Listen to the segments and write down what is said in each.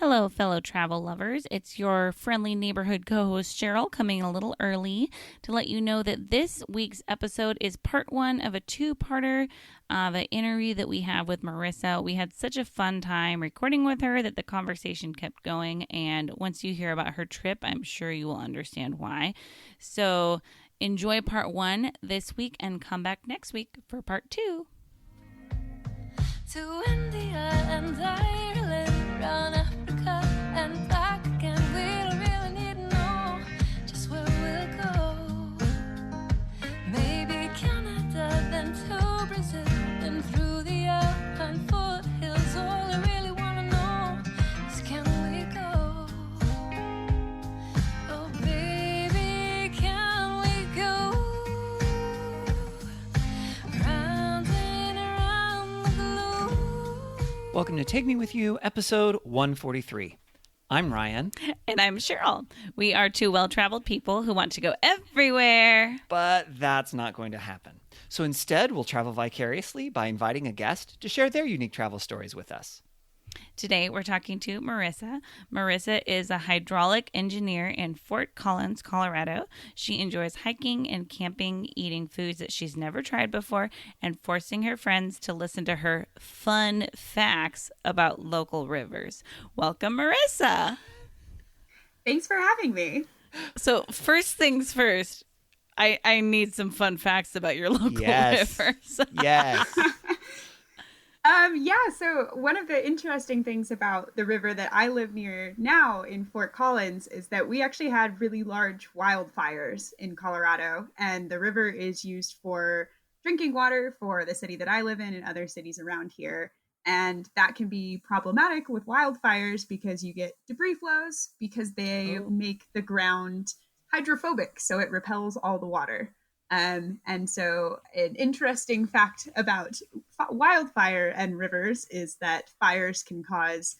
Hello, fellow travel lovers. It's your friendly neighborhood co host Cheryl coming a little early to let you know that this week's episode is part one of a two-parter of an interview that we have with Marissa. We had such a fun time recording with her that the conversation kept going. And once you hear about her trip, I'm sure you will understand why. So enjoy part one this week and come back next week for part two. To India and Ireland, round Africa and back again. We don't really need to know just where we'll go. Maybe Canada, then to Brazil, then through the Alpine foothills. All I really want to know is, can we go? Oh baby, can we go? Round and around the globe. Welcome to Take Me With You, episode 143. I'm Ryan. And I'm Cheryl. We are two well-traveled people who want to go everywhere. But that's not going to happen. So instead, we'll travel vicariously by inviting a guest to share their unique travel stories with us. Today, we're talking to Marissa. Marissa is a hydraulic engineer in Fort Collins, Colorado. She enjoys hiking and camping, eating foods that she's never tried before, and forcing her friends to listen to her fun facts about local rivers. Welcome, Marissa. Thanks for having me. So, first things first, I need some fun facts about your local rivers. Yes. So one of the interesting things about the river that I live near now in Fort Collins is that we actually had really large wildfires in Colorado, and the river is used for drinking water for the city that I live in and other cities around here. And that can be problematic with wildfires because you get debris flows because they make the ground hydrophobic, so it repels all the water. And so an interesting fact about wildfire and rivers is that fires can cause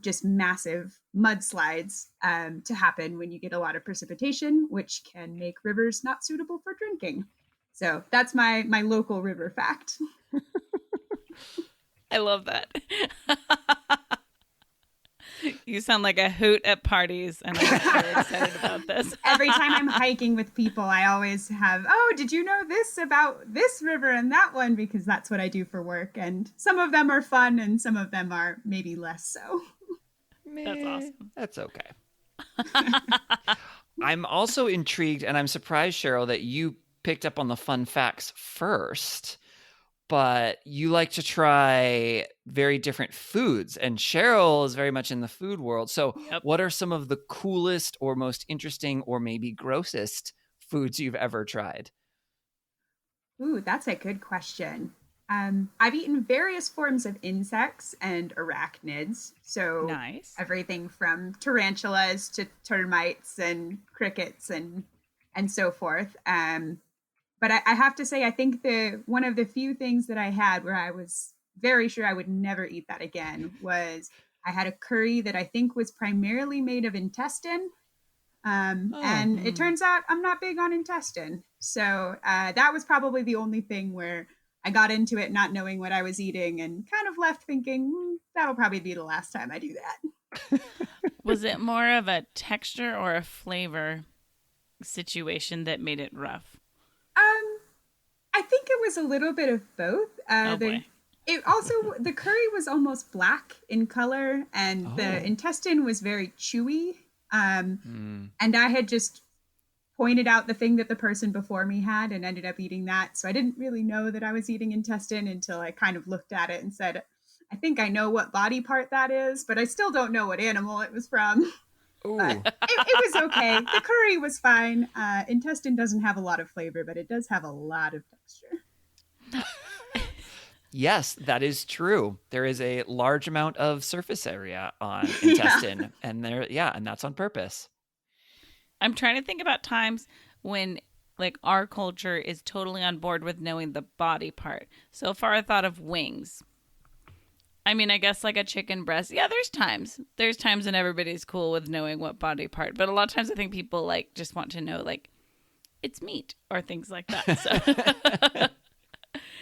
just massive mudslides to happen when you get a lot of precipitation, which can make rivers not suitable for drinking. So that's my local river fact. I love that. You sound like a hoot at parties, and I'm very excited about this. Every time I'm hiking with people, I always have, did you know this about this river and that one? Because that's what I do for work. And some of them are fun and some of them are maybe less so. That's awesome. That's okay. I'm also intrigued, and I'm surprised, Cheryl, that you picked up on the fun facts first. But you like to try very different foods, and Cheryl is very much in the food world. So What are some of the coolest or most interesting or maybe grossest foods you've ever tried? Ooh, that's a good question. I've eaten various forms of insects and arachnids. So nice. Everything from tarantulas to termites and crickets and so forth. But I have to say, I think one of the few things that I had where I was very sure I would never eat that again was I had a curry that I think was primarily made of intestine. And it turns out I'm not big on intestine. So that was probably the only thing where I got into it not knowing what I was eating and kind of left thinking, that'll probably be the last time I do that. Was it more of a texture or a flavor situation that made it rough? I think it was a little bit of both. Boy. The curry was almost black in color, and the intestine was very chewy. And I had just pointed out the thing that the person before me had and ended up eating that. So I didn't really know that I was eating intestine until I kind of looked at it and said, I think I know what body part that is, but I still don't know what animal it was from. But it was okay. The curry was fine. Intestine doesn't have a lot of flavor, but it does have a lot of texture. Yes, that is true. There is a large amount of surface area on intestine, and that's on purpose. I'm trying to think about times when like our culture is totally on board with knowing the body part. So far I thought of wings. I mean, I guess like a chicken breast. Yeah, there's times when everybody's cool with knowing what body part. But a lot of times I think people like just want to know like it's meat or things like that. So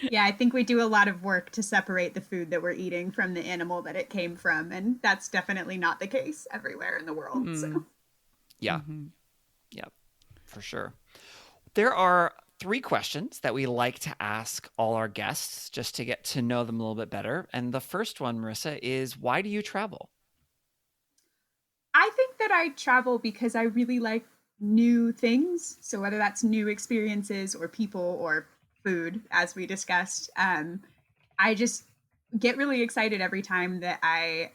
Yeah, I think we do a lot of work to separate the food that we're eating from the animal that it came from, and that's definitely not the case everywhere in the world. So, Yeah. Yeah, for sure. There are 3 questions that we like to ask all our guests just to get to know them a little bit better. And the first one, Marissa, is why do you travel? I think that I travel because I really like new things. So whether that's new experiences or people or food, as we discussed, I just get really excited every time that I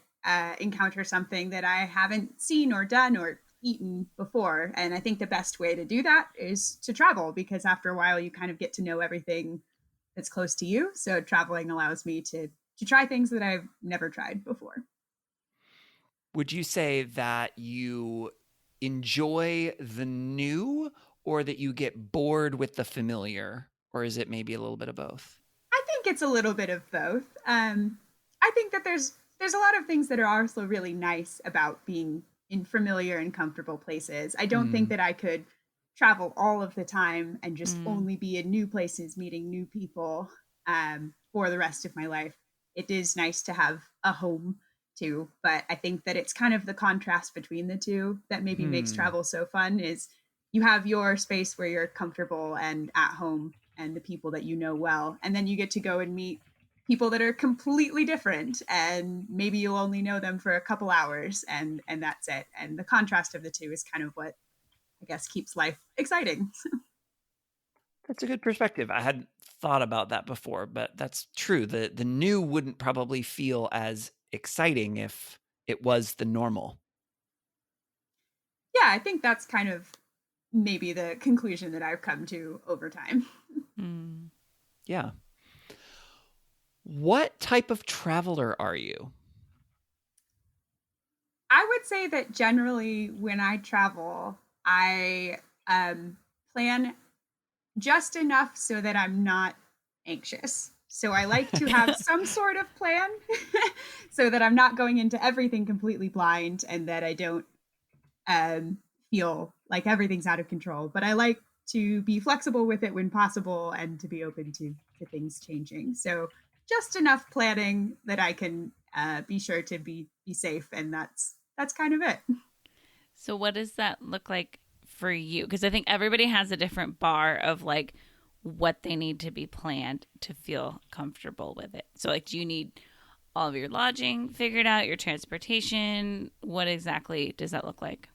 encounter something that I haven't seen or done or eaten before. And I think the best way to do that is to travel because after a while you kind of get to know everything that's close to you. So traveling allows me to try things that I've never tried before. Would you say that you enjoy the new or that you get bored with the familiar? Or is it maybe a little bit of both? I think it's a little bit of both. I think that there's a lot of things that are also really nice about being in familiar and comfortable places. I don't think Mm, that I could travel all of the time and just Mm. only be in new places, meeting new people for the rest of my life. It is nice to have a home too, but I think that it's kind of the contrast between the two that maybe makes hmm. travel so fun. Is you have your space where you're comfortable and at home and the people that you know well. And then you get to go and meet people that are completely different and maybe you'll only know them for a couple hours and that's it. And the contrast of the two is kind of what I guess keeps life exciting. That's a good perspective. I hadn't thought about that before, but that's true. The new wouldn't probably feel as exciting if it was the normal. Yeah, I think that's kind of maybe the conclusion that I've come to over time. Mm. Yeah. What type of traveler are you? I would say that generally when I travel, I plan just enough so that I'm not anxious. So I like to have some sort of plan so that I'm not going into everything completely blind and that I don't um, feel like everything's out of control. But I like to be flexible with it when possible and to be open to things changing. So just enough planning that I can be sure to be safe, and that's kind of it. So, what does that look like for you? Because I think everybody has a different bar of like what they need to be planned to feel comfortable with it. So, like, do you need all of your lodging figured out, your transportation? What exactly does that look like?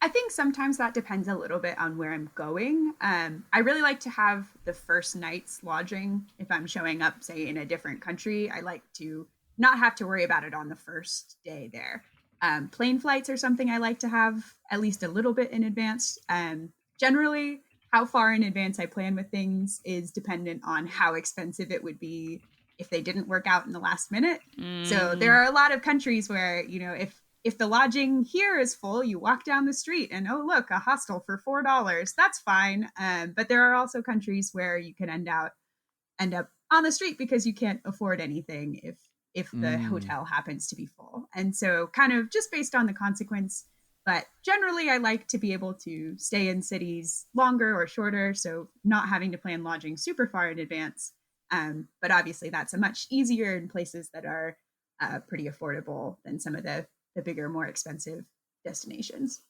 I think sometimes that depends a little bit on where I'm going. I really like to have the first night's lodging. If I'm showing up, say, in a different country, I like to not have to worry about it on the first day there. Plane flights are something I like to have at least a little bit in advance. Generally, how far in advance I plan with things is dependent on how expensive it would be if they didn't work out in the last minute. So there Mm, are a lot of countries where, if the lodging here is full, you walk down the street and oh look, a hostel for $4. That's fine. But there are also countries where you can end up on the street because you can't afford anything if the Mm, hotel happens to be full. And so kind of just based on the consequence. But generally I like to be able to stay in cities longer or shorter, so not having to plan lodging super far in advance. But obviously that's a much easier in places that are pretty affordable than some of the bigger, more expensive destinations.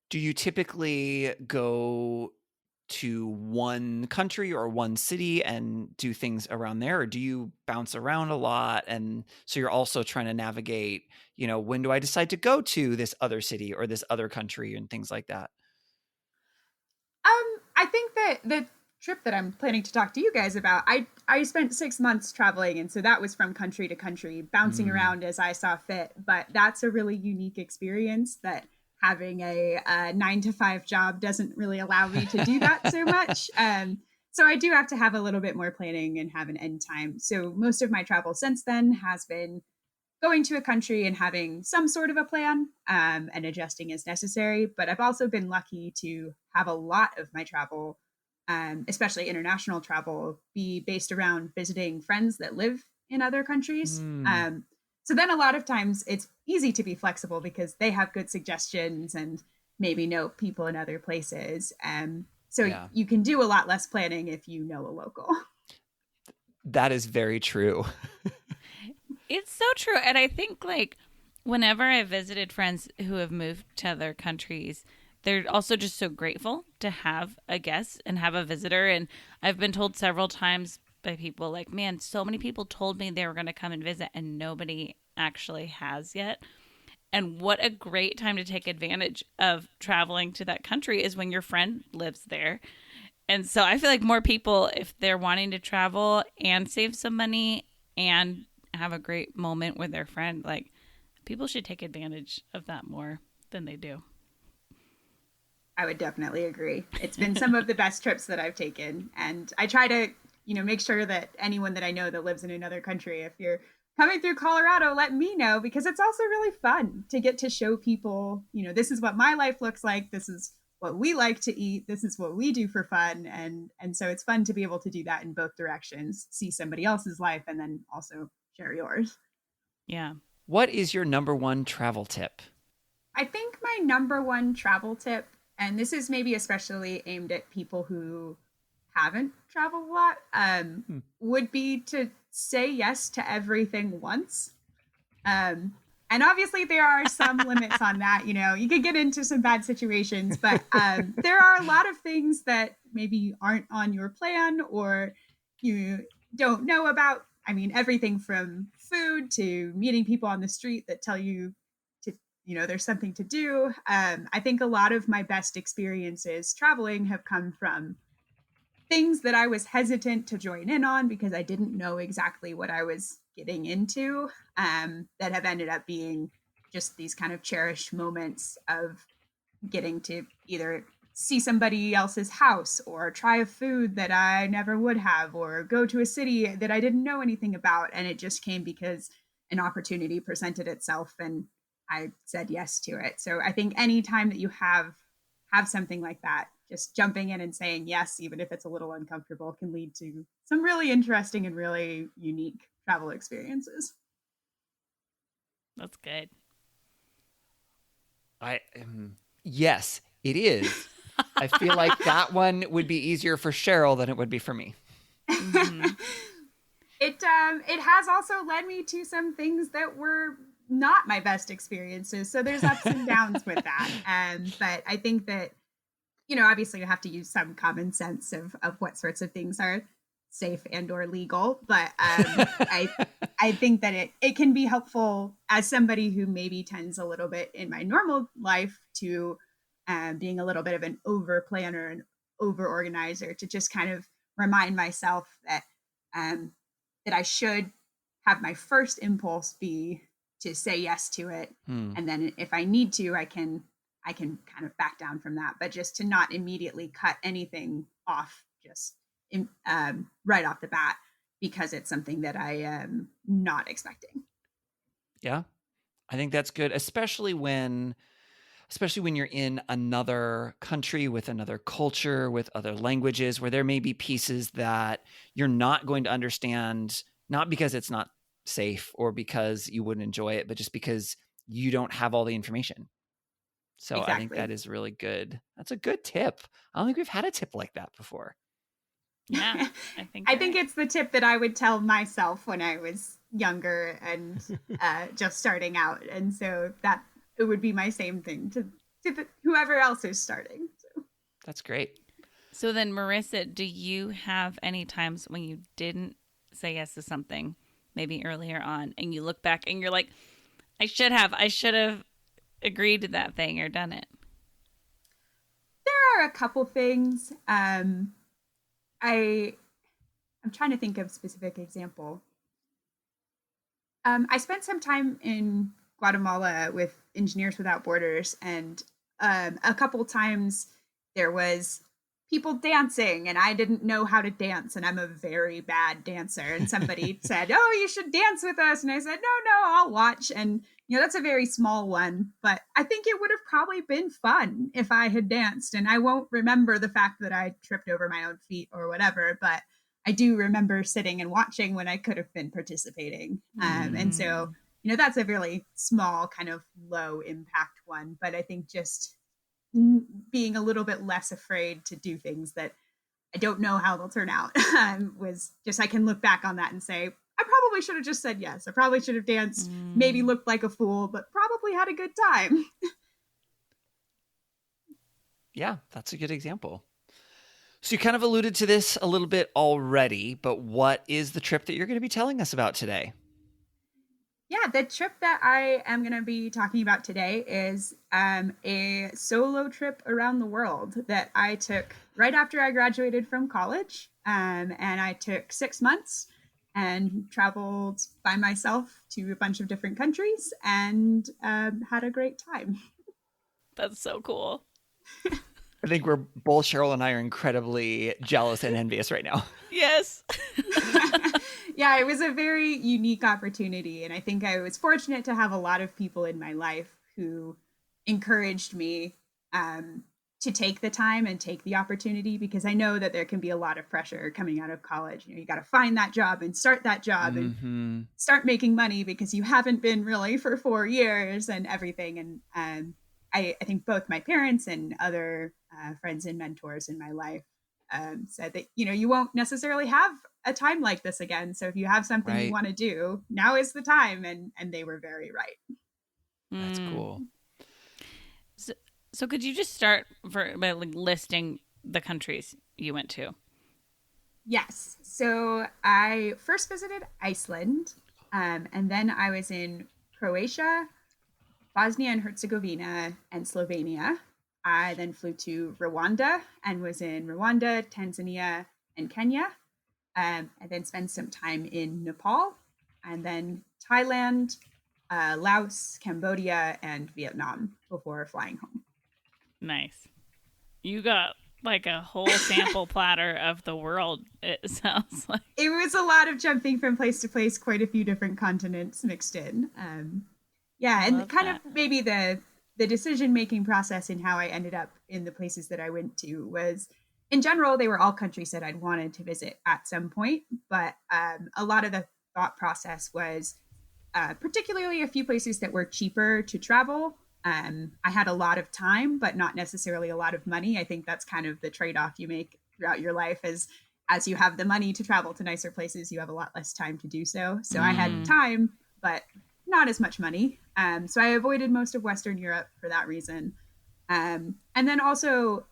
do you typically go to one country or one city and do things around there, or do you bounce around a lot? And so you're also trying to navigate, when do I decide to go to this other city or this other country and things like that? I think that the trip that I'm planning to talk to you guys about, I spent 6 months traveling, and so that was from country to country, bouncing Mm, around as I saw fit. But that's a really unique experience that having a 9 to 5 job doesn't really allow me to do that so much. So I do have to have a little bit more planning and have an end time. So most of my travel since then has been going to a country and having some sort of a plan and adjusting as necessary. But I've also been lucky to have a lot of my travel, especially international travel, be based around visiting friends that live in other countries. mm, So then a lot of times it's easy to be flexible because they have good suggestions and maybe know people in other places. So yeah. you can do a lot less planning if you know a local. That is very true. It's so true. And I think, like, whenever I visited friends who have moved to other countries, they're also just so grateful to have a guest and have a visitor. And I've been told several times by people, like, man, so many people told me they were going to come and visit, and nobody actually has yet. And what a great time to take advantage of traveling to that country is when your friend lives there. And so I feel like more people, if they're wanting to travel and save some money and have a great moment with their friend, like, people should take advantage of that more than they do. I would definitely agree. It's been some of the best trips that I've taken. And I try to, make sure that anyone that I know that lives in another country, if you're coming through Colorado, let me know, because it's also really fun to get to show people, this is what my life looks like. This is what we like to eat. This is what we do for fun. And so it's fun to be able to do that in both directions, see somebody else's life and then also share yours. Yeah. What is your number one travel tip? I think my number one travel tip, and this is maybe especially aimed at people who haven't traveled a lot, would be to say yes to everything once. And obviously there are some limits on that. You could get into some bad situations, but there are a lot of things that maybe aren't on your plan or you don't know about. I mean, everything from food to meeting people on the street that tell you to, there's something to do. I think a lot of my best experiences traveling have come from things that I was hesitant to join in on because I didn't know exactly what I was getting into, that have ended up being just these kind of cherished moments of getting to either see somebody else's house or try a food that I never would have or go to a city that I didn't know anything about. And it just came because an opportunity presented itself and I said yes to it. So I think any time that you have something like that, just jumping in and saying yes, even if it's a little uncomfortable, can lead to some really interesting and really unique travel experiences. That's good. Yes, it is. I feel like that one would be easier for Cheryl than it would be for me. Mm-hmm. It has also led me to some things that were not my best experiences. So there's ups and downs with that. But I think that, obviously you have to use some common sense of what sorts of things are safe and or legal. But I think that it can be helpful as somebody who maybe tends a little bit in my normal life to being a little bit of an over planner and over organizer, to just kind of remind myself that that I should have my first impulse be to say yes to it. And then if I need to, I can kind of back down from that, but just to not immediately cut anything off just right off the bat because it's something that I am not expecting. Yeah, I think that's good, especially when you're in another country with another culture, with other languages, where there may be pieces that you're not going to understand, not because it's not safe or because you wouldn't enjoy it, but just because you don't have all the information. So exactly. I think that is really good. That's a good tip. I don't think we've had a tip like that before. Yeah, I think it's the tip that I would tell myself when I was younger and just starting out. And so that it would be my same thing to whoever else is starting. So. That's great. So then, Marissa, do you have any times when you didn't say yes to something, maybe earlier on, and you look back and you're like, I should have agreed to that thing or done it? There are a couple things. I'm trying to think of a specific example. I spent some time in Guatemala with Engineers Without Borders, and a couple times there was people dancing and I didn't know how to dance, and I'm a very bad dancer, and somebody said, oh, you should dance with us, and I said, no, I'll watch. And that's a very small one, but I think it would have probably been fun if I had danced, and I won't remember the fact that I tripped over my own feet or whatever, but I do remember sitting and watching when I could have been participating. And so that's a really small kind of low impact one, but I think just being a little bit less afraid to do things that I don't know how they'll turn out. Was just I can look back on that and say I probably should have just said yes. I probably should have danced, maybe looked like a fool, but probably had a good time. Yeah, that's a good example. So you kind of alluded to this a little bit already, but what is the trip that you're going to be telling us about today? Yeah, the trip that I am going to be talking about today is a solo trip around the world that I took right after I graduated from college. And I took 6 months and traveled by myself to a bunch of different countries and had a great time. That's so cool. I think we're both, Cheryl and I, are incredibly jealous and envious right now. Yes. Yeah, it was a very unique opportunity. And I think I was fortunate to have a lot of people in my life who encouraged me to take the time and take the opportunity, because I know that there can be a lot of pressure coming out of college. You know, you got to find that job and start that job and start making money because you haven't been really for 4 years and everything. And I think both my parents and other friends and mentors in my life said that, you know, you won't necessarily have a time like this again. So if you have something you want to do, now is the time. And they were very right. That's cool. So could you just start by listing the countries you went to? Yes. So I first visited Iceland, and then I was in Croatia, Bosnia and Herzegovina, and Slovenia. I then flew to Rwanda and was in Rwanda, Tanzania, and Kenya. I then spent some time in Nepal, and then Thailand, Laos, Cambodia, and Vietnam before flying home. Nice. You got like a whole sample platter of the world, it sounds like. It was a lot of jumping from place to place, quite a few different continents mixed in. Yeah, and kind of maybe the decision-making process in how I ended up in the places that I went to was, in general, they were all countries that I'd wanted to visit at some point. But a lot of the thought process was particularly a few places that were cheaper to travel. I had a lot of time, but not necessarily a lot of money. I think that's kind of the trade-off you make throughout your life as you have the money to travel to nicer places, you have a lot less time to do so. So I had time, but not as much money. So I avoided most of Western Europe for that reason. And then also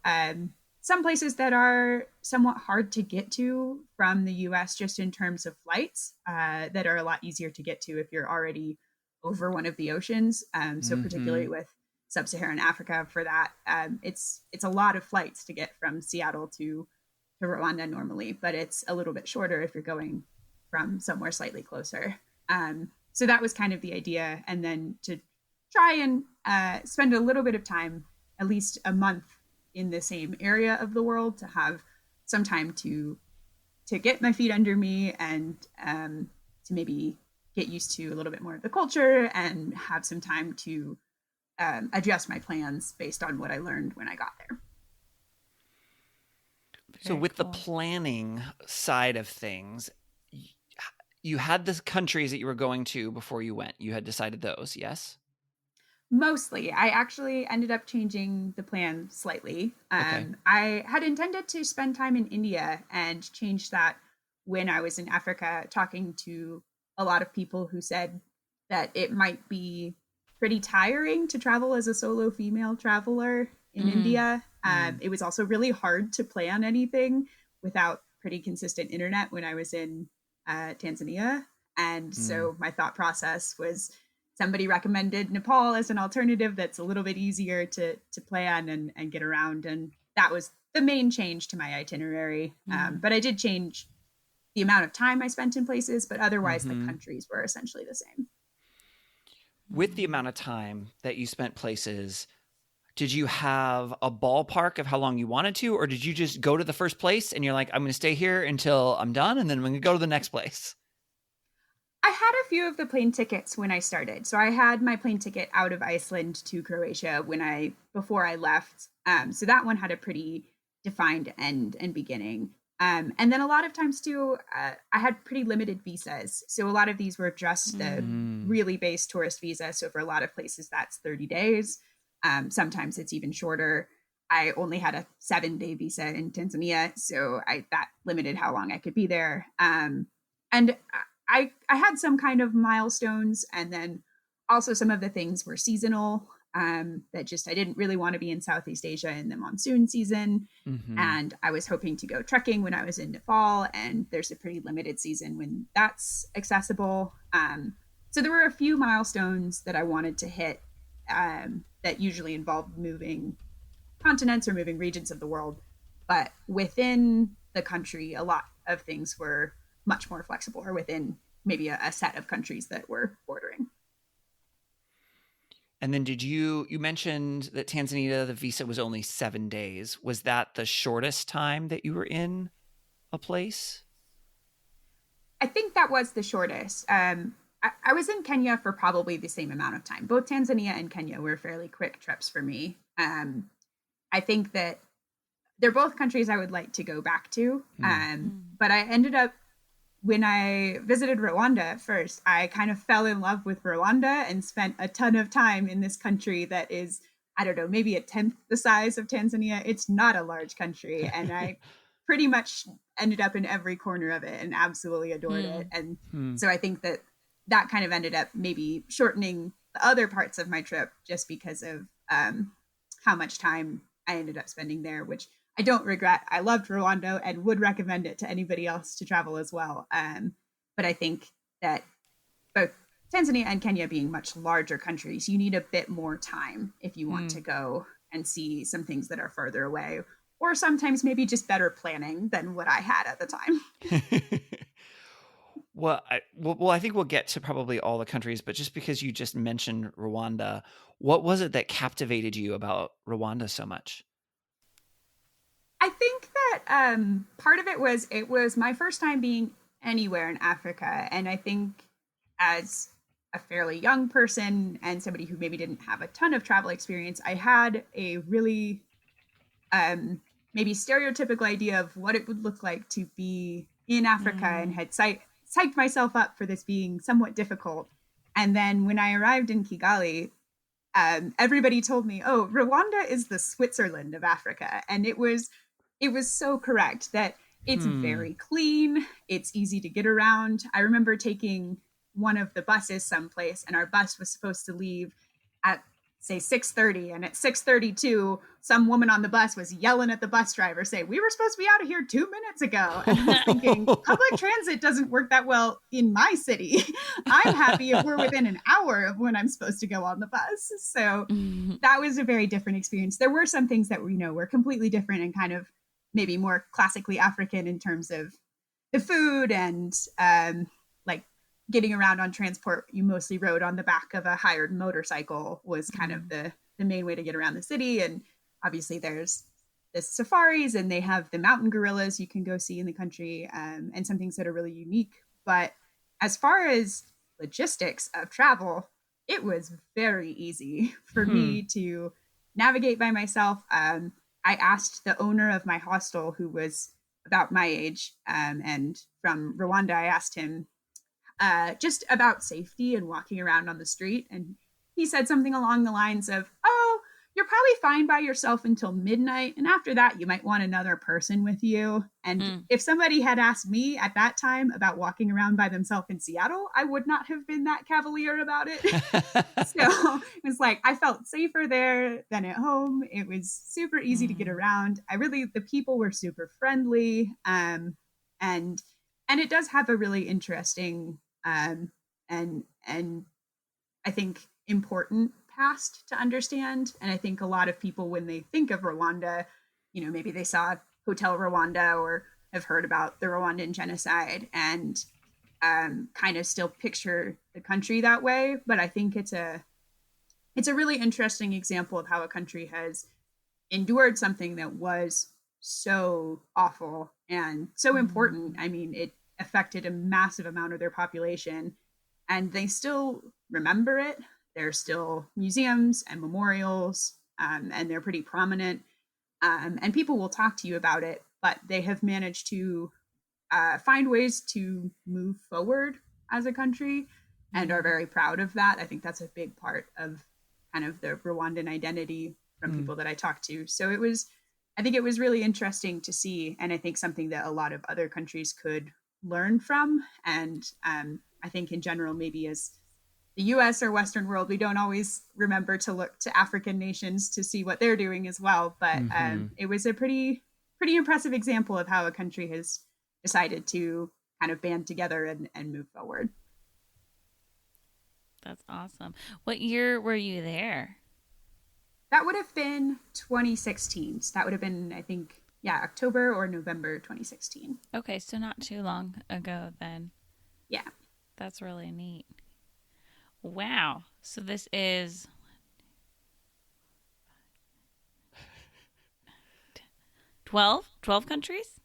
some places that are somewhat hard to get to from the US, just in terms of flights, that are a lot easier to get to if you're already over one of the oceans. So particularly with sub-Saharan Africa for that, it's a lot of flights to get from Seattle to Rwanda normally, but it's a little bit shorter if you're going from somewhere slightly closer. So that was kind of the idea. And then to try and spend a little bit of time, at least a month, in the same area of the world, to have some time to get my feet under me and to maybe get used to a little bit more of the culture and have some time to adjust my plans based on what I learned when I got there. So with the planning side of things, you had the countries that you were going to before you went. You had decided those, yes? Mostly. I actually ended up changing the plan slightly. I had intended to spend time in India and changed that when I was in Africa, talking to a lot of people who said that it might be pretty tiring to travel as a solo female traveler in India. It was also really hard to plan anything without pretty consistent internet when I was in Tanzania. And so my thought process was, somebody recommended Nepal as an alternative that's a little bit easier to plan and get around. And that was the main change to my itinerary. But I did change the amount of time I spent in places, but otherwise the countries were essentially the same. With the amount of time that you spent places, did you have a ballpark of how long you wanted to, or did you just go to the first place and you're like, I'm going to stay here until I'm done, and then I'm going to go to the next place? I had a few of the plane tickets when I started. So I had my plane ticket out of Iceland to Croatia before I left. So that one had a pretty defined end and beginning. And then a lot of times too, I had pretty limited visas. So a lot of these were just the really base tourist visa. So for a lot of places, that's 30 days. Sometimes it's even shorter. I only had a 7-day visa in Tanzania, so that limited how long I could be there. And I had some kind of milestones, and then also some of the things were seasonal. That just I didn't really want to be in Southeast Asia in the monsoon season, and I was hoping to go trekking when I was in Nepal, and there's a pretty limited season when that's accessible. So there were a few milestones that I wanted to hit that usually involved moving continents or moving regions of the world. But within the country, a lot of things were much more flexible, or within maybe a set of countries that were bordering. And then you mentioned that Tanzania, the visa was only 7 days. Was that the shortest time that you were in a place? I think that was the shortest. I was in Kenya for probably the same amount of time. Both Tanzania and Kenya were fairly quick trips for me. I think that they're both countries I would like to go back to. But I ended up, when I visited Rwanda first, I kind of fell in love with Rwanda and spent a ton of time in this country that is, I don't know, maybe a tenth the size of Tanzania. It's not a large country. And I pretty much ended up in every corner of it and absolutely adored it. And so I think that kind of ended up maybe shortening the other parts of my trip just because of how much time I ended up spending there, which I don't regret. I loved Rwanda and would recommend it to anybody else to travel as well. But I think that both Tanzania and Kenya being much larger countries, you need a bit more time if you want to go and see some things that are further away, or sometimes maybe just better planning than what I had at the time. Well, I think we'll get to probably all the countries, but just because you just mentioned Rwanda, what was it that captivated you about Rwanda so much? I think that part of it was my first time being anywhere in Africa. And I think as a fairly young person and somebody who maybe didn't have a ton of travel experience, I had a really maybe stereotypical idea of what it would look like to be in Africa and had psyched myself up for this being somewhat difficult. And then when I arrived in Kigali, everybody told me, "Oh, Rwanda is the Switzerland of Africa," and it was so correct that it's very clean, it's easy to get around. I remember taking one of the buses someplace, and our bus was supposed to leave at say 6:30, and at 6:32 some woman on the bus was yelling at the bus driver saying, "We were supposed to be out of here 2 minutes ago." And I was thinking, public transit doesn't work that well in my city. I'm happy if we're within an hour of when I'm supposed to go on the bus. So that was a very different experience. There were some things that were completely different and kind of maybe more classically African in terms of the food and like getting around on transport. You mostly rode on the back of a hired motorcycle was kind of the main way to get around the city. And obviously there's the safaris, and they have the mountain gorillas you can go see in the country, and some things that are really unique. But as far as logistics of travel, it was very easy for me to navigate by myself. I asked the owner of my hostel, who was about my age and from Rwanda, I asked him just about safety and walking around on the street. And he said something along the lines of, "Oh, you're probably fine by yourself until midnight. And after that, you might want another person with you." And if somebody had asked me at that time about walking around by themselves in Seattle, I would not have been that cavalier about it. So it was like, I felt safer there than at home. It was super easy to get around. The people were super friendly. And it does have a really interesting and I think important past to understand. And I think a lot of people, when they think of Rwanda, maybe they saw Hotel Rwanda or have heard about the Rwandan genocide and kind of still picture the country that way. But I think it's a really interesting example of how a country has endured something that was so awful and so important. I mean, it affected a massive amount of their population, and they still remember it. There's still museums and memorials, and they're pretty prominent. And people will talk to you about it, but they have managed to find ways to move forward as a country and are very proud of that. I think that's a big part of kind of the Rwandan identity from people that I talked to. So I think it was really interesting to see, and I think something that a lot of other countries could learn from. And I think in general, maybe as the US or Western world, we don't always remember to look to African nations to see what they're doing as well. But it was a pretty impressive example of how a country has decided to kind of band together and move forward. That's awesome. What year were you there? That would have been 2016. So that would have been, I think, October or November 2016. Okay, so not too long ago then. Yeah. That's really neat. Wow. So this is 12 countries?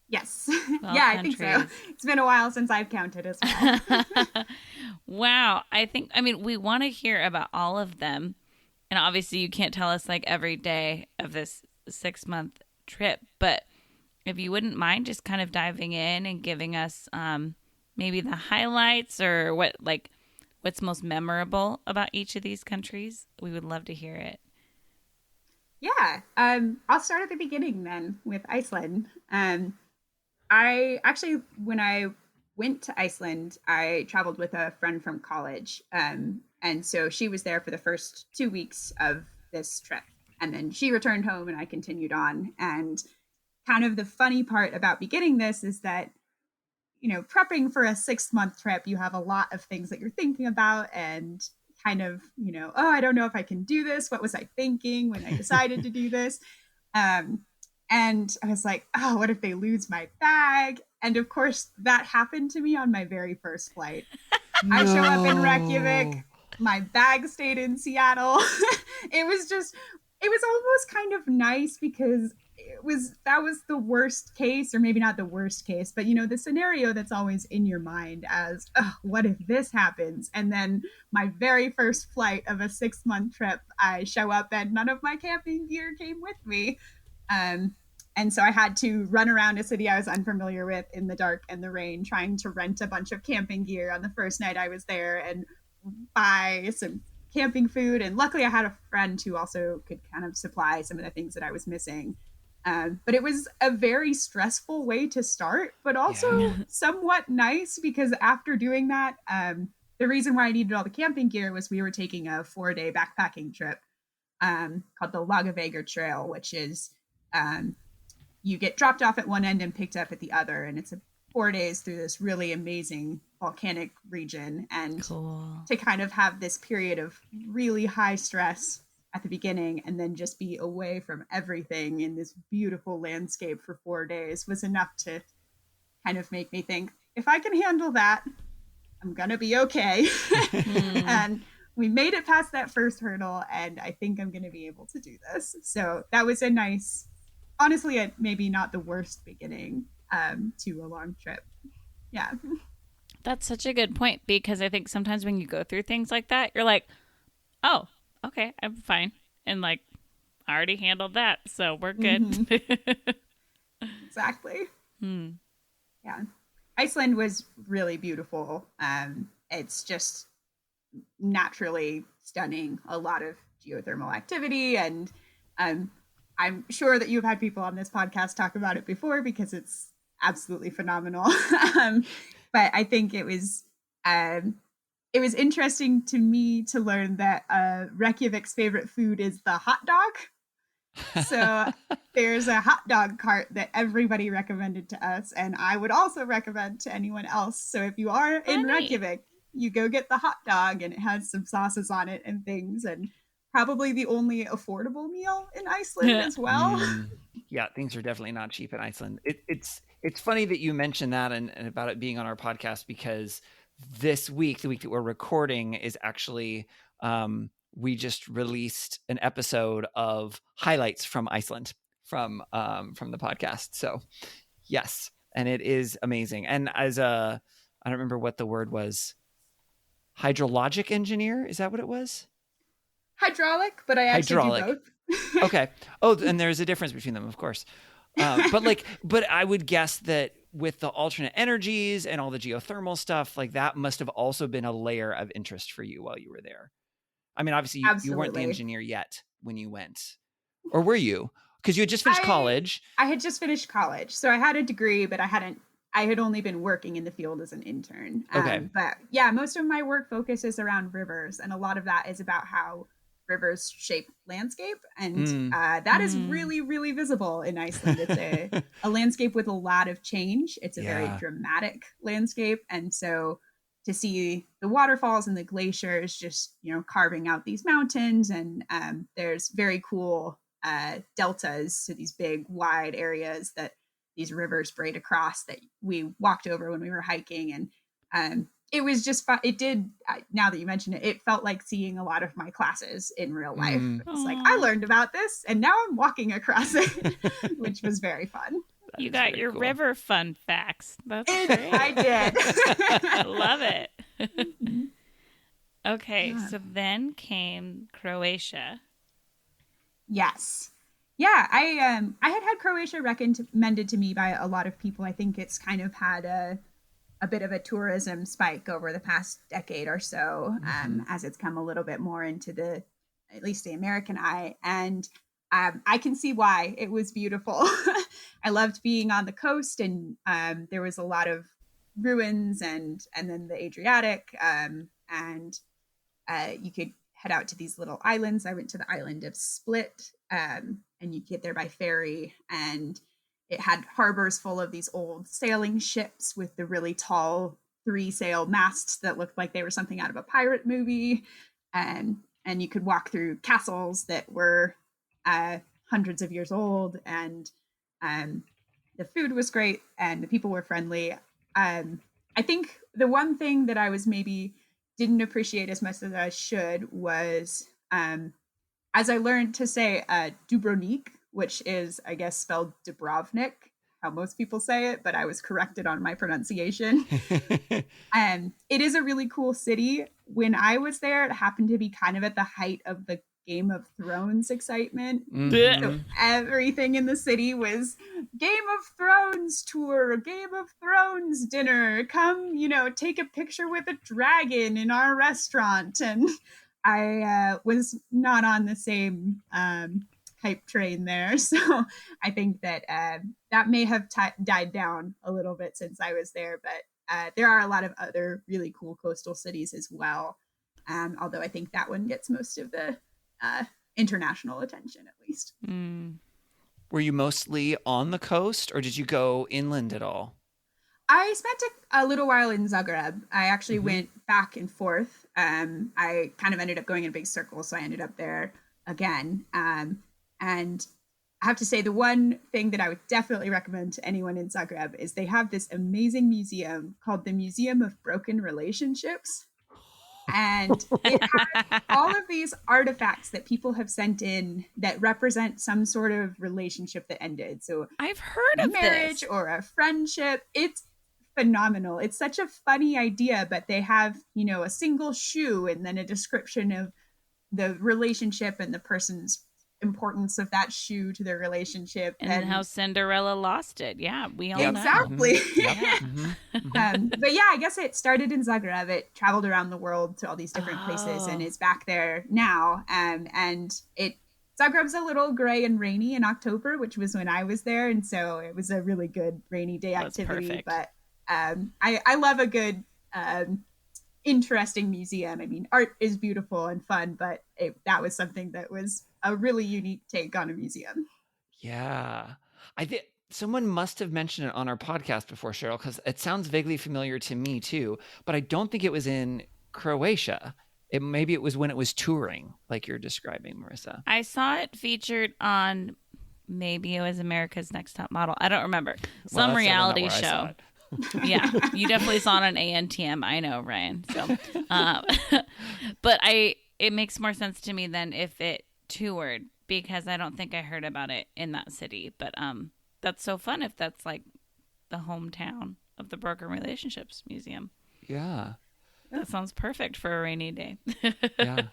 Yes. 12 I think so. It's been a while since I've counted as well. Wow. We want to hear about all of them. And obviously you can't tell us like every day of this 6-month trip, but if you wouldn't mind just kind of diving in and giving us maybe the highlights or what's most memorable about each of these countries, we would love to hear it. Yeah. I'll start at the beginning then with Iceland. I actually, when I went to Iceland, I traveled with a friend from college. And so she was there for the first 2 weeks of this trip. And then she returned home and I continued on. And kind of the funny part about beginning this is that, prepping for a 6-month trip, you have a lot of things that you're thinking about and kind of, oh, I don't know if I can do this. What was I thinking when I decided to do this? And I was like, oh, what if they lose my bag? And of course, that happened to me on my very first flight. No. I show up in Reykjavik. My bag stayed in Seattle. It was almost kind of nice because that was the worst case, or maybe not the worst case, but the scenario that's always in your mind as, oh, what if this happens? And then my very first flight of a 6-month trip, I show up and none of my camping gear came with me. And so I had to run around a city I was unfamiliar with in the dark and the rain, trying to rent a bunch of camping gear on the first night I was there and buy some camping food. And luckily I had a friend who also could kind of supply some of the things that I was missing. But it was a very stressful way to start, but also somewhat nice because after doing that, the reason why I needed all the camping gear was we were taking a 4-day backpacking trip called the Laugavegur Trail, which is you get dropped off at one end and picked up at the other. And it's 4 days through this really amazing volcanic region. And to kind of have this period of really high stress at the beginning and then just be away from everything in this beautiful landscape for 4 days was enough to kind of make me think, if I can handle that, I'm going to be okay. And we made it past that first hurdle, and I think I'm going to be able to do this. So that was a nice, honestly, maybe not the worst beginning to a long trip. Yeah. That's such a good point, because I think sometimes when you go through things like that, you're like, oh, okay, I'm fine. And like, I already handled that, so we're good. Mm-hmm. Exactly. Yeah. Iceland was really beautiful. It's just naturally stunning, a lot of geothermal activity, and I'm sure that you've had people on this podcast talk about it before because it's absolutely phenomenal. But I think it was interesting to me to learn that Reykjavik's favorite food is the hot dog. So there's a hot dog cart that everybody recommended to us, and I would also recommend to anyone else. So if you are in Reykjavik, you go get the hot dog, and it has some sauces on it and things, and probably the only affordable meal in Iceland as well. Yeah, things are definitely not cheap in Iceland. It's funny that you mentioned that and about it being on our podcast, because this week, the week that we're recording, is actually we just released an episode of highlights from Iceland from the podcast. So yes, and it is amazing. And as I don't remember what the word was, hydrologic engineer, is that what it was? Hydraulic, but I actually do both. Okay. Oh, and there's a difference between them, of course. But I would guess that with the alternate energies and all the geothermal stuff, like that must have also been a layer of interest for you while you were there. I mean, obviously you weren't the engineer yet when you went, Or were you? Because you had just finished college. I had just finished college. So I had a degree, but I had only been working in the field as an intern. Okay. But yeah, most of my work focuses around rivers. And a lot of that is about how rivers shape landscape. And that is really, really visible in Iceland. It's a landscape with a lot of change. It's a very dramatic landscape. And so to see the waterfalls and the glaciers just, carving out these mountains. And there's very cool deltas, so these big wide areas that these rivers braid across that we walked over when we were hiking. And it was just fun. It did, now that you mention it, it felt like seeing a lot of my classes in real life. It's like, I learned about this and now I'm walking across it, which was very fun. You got your river fun facts. That's great. I did. I love it. Okay, so then came Croatia. Yes. Yeah, I had Croatia recommended to me by a lot of people. I think it's kind of had a bit of a tourism spike over the past decade or so, as it's come a little bit more into at least the American eye. And I can see why. It was beautiful. I loved being on the coast, and there was a lot of ruins and then the Adriatic, and you could head out to these little islands. I went to the island of Split, and you get there by ferry, and it had harbors full of these old sailing ships with the really tall 3-sail masts that looked like they were something out of a pirate movie. And you could walk through castles that were hundreds of years old, and the food was great and the people were friendly. I think the one thing that I was maybe didn't appreciate as much as I should was, as I learned to say Dubrovnik, which is, I guess, spelled Dubrovnik, how most people say it, but I was corrected on my pronunciation. It is a really cool city. When I was there, it happened to be kind of at the height of the Game of Thrones excitement. So everything in the city was Game of Thrones tour, Game of Thrones dinner, come, take a picture with a dragon in our restaurant. And I was not on the same hype train there. So I think that that may have died down a little bit since I was there. But there are a lot of other really cool coastal cities as well. Although I think that one gets most of the international attention, at least. Were you mostly on the coast, or did you go inland at all? I spent a little while in Zagreb. I actually went back and forth. I kind of ended up going in a big circle, so I ended up there again. And I have to say, the one thing that I would definitely recommend to anyone in Zagreb is they have this amazing museum called the Museum of Broken Relationships. And it has all of these artifacts that people have sent in that represent some sort of relationship that ended. So I've heard of marriage this. Or a friendship. It's phenomenal. It's such a funny idea, but they have, a single shoe and then a description of the relationship and the person's importance of that shoe to their relationship, and how Cinderella lost it. Yeah, we all know. Exactly. Yeah. But yeah, I guess it started in Zagreb. It traveled around the world to all these different places and is back there now. And Zagreb's a little gray and rainy in October, which was when I was there, and so it was a really good rainy day activity. But I love a good interesting museum. I mean, art is beautiful and fun, but that was something that was a really unique take on a museum. Yeah. I think someone must have mentioned it on our podcast before, Cheryl, because it sounds vaguely familiar to me too, but I don't think it was in Croatia. Maybe it was when it was touring, like you're describing, Marissa. I saw it featured on, maybe it was America's Next Top Model. I don't remember. Some reality show. Yeah, you definitely saw it on ANTM. I know, Ryan. So, but it makes more sense to me than if it toured, because I don't think I heard about it in that city. But that's so fun if that's like the hometown of the Broken Relationships Museum. Yeah. That sounds perfect for a rainy day. Yeah.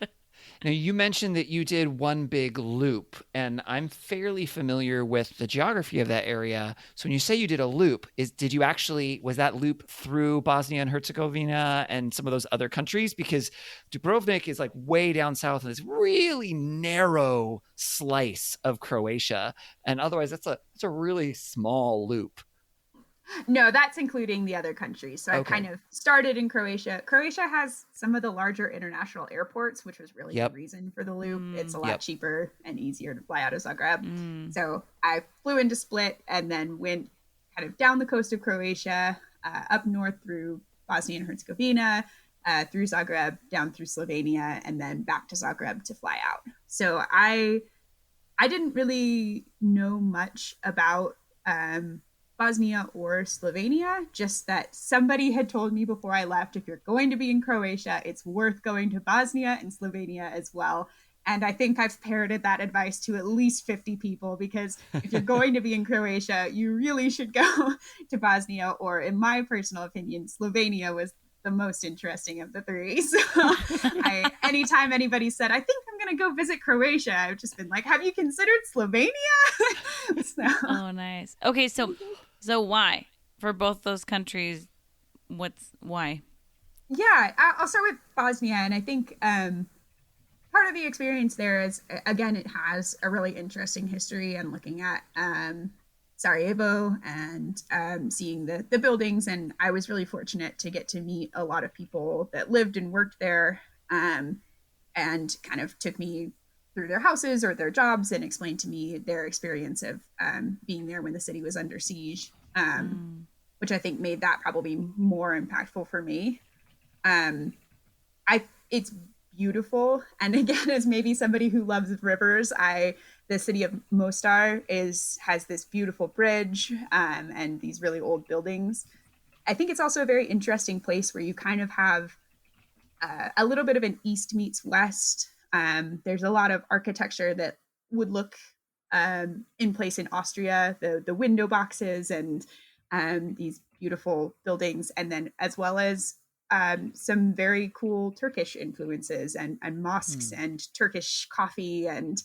Now, you mentioned that you did one big loop, and I'm fairly familiar with the geography of that area. So when you say you did a loop, was that loop through Bosnia and Herzegovina and some of those other countries? Because Dubrovnik is like way down south in this really narrow slice of Croatia. And otherwise, that's a really small loop. No, that's including the other countries. So I Okay. kind of started in Croatia. Croatia has some of the larger international airports, which was really the Yep. reason for the loop. It's a lot Yep. cheaper and easier to fly out of Zagreb. Mm. So I flew into Split and then went kind of down the coast of Croatia, up north through Bosnia and Herzegovina, through Zagreb, down through Slovenia, and then back to Zagreb to fly out. So I didn't really know much about Bosnia or Slovenia, just that somebody had told me before I left, if you're going to be in Croatia, it's worth going to Bosnia and Slovenia as well. And I think I've parroted that advice to at least 50 people, because if you're going to be in Croatia, you really should go to Bosnia, or in my personal opinion, Slovenia was the most interesting of the three. So anytime anybody said, I think I'm going to go visit Croatia, I've just been like, have you considered Slovenia? So, Oh, nice. Okay, so why for both those countries? Why? yeah, I'll start with Bosnia. And I think part of the experience there is, again, it has a really interesting history, and looking at Sarajevo and seeing the buildings. And I was really fortunate to get to meet a lot of people that lived and worked there, and kind of took me through their houses or their jobs and explained to me their experience of being there when the city was under siege, which I think made that probably more impactful for me. It's beautiful, and again, as maybe somebody who loves rivers, the city of Mostar has this beautiful bridge, and these really old buildings. I think it's also a very interesting place where you kind of have a little bit of an east meets west. There's a lot of architecture that would look in place in Austria, the window boxes and these beautiful buildings, and then as well as some very cool Turkish influences and mosques and Turkish coffee and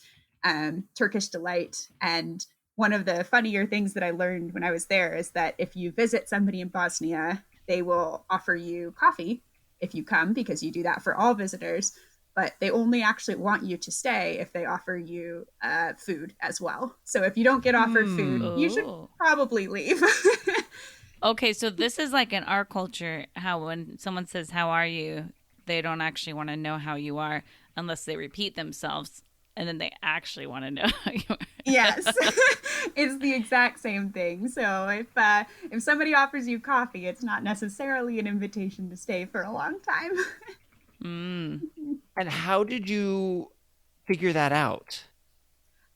Turkish delight. And one of the funnier things that I learned when I was there is that if you visit somebody in Bosnia, they will offer you coffee if you come, because you do that for all visitors. But they only actually want you to stay if they offer you food as well. So if you don't get offered food, you should probably leave. Okay, so this is like in our culture, how when someone says, how are you? They don't actually want to know how you are unless they repeat themselves. And then they actually want to know how you are. Yes, it's the exact same thing. So if somebody offers you coffee, it's not necessarily an invitation to stay for a long time. And how did you figure that out?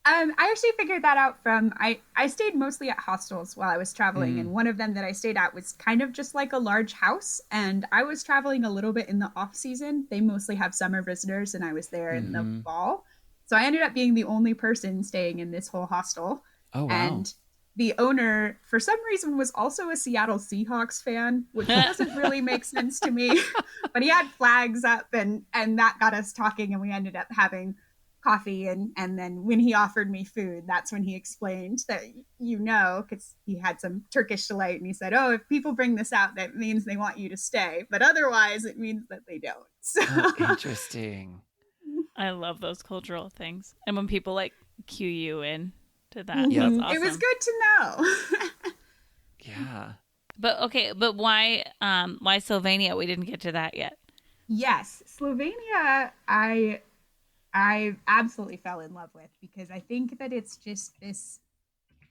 I actually figured that out from I stayed mostly at hostels while I was traveling, and one of them that I stayed at was kind of just like a large house, and I was traveling a little bit in the off season. They mostly have summer visitors, and I was there in the fall. So I ended up being the only person staying in this whole hostel. Oh, wow. And the owner, for some reason, was also a Seattle Seahawks fan, which doesn't really make sense to me. But he had flags up, and that got us talking, and we ended up having coffee. And then when he offered me food, that's when he explained that, because he had some Turkish delight, and he said, oh, if people bring this out, that means they want you to stay. But otherwise, it means that they don't. So Interesting. I love those cultural things. And when people like cue you in to that, Yep. that's awesome. It was good to know. Yeah. But why Slovenia? We didn't get to that yet. Yes, Slovenia, I absolutely fell in love with, because I think that it's just this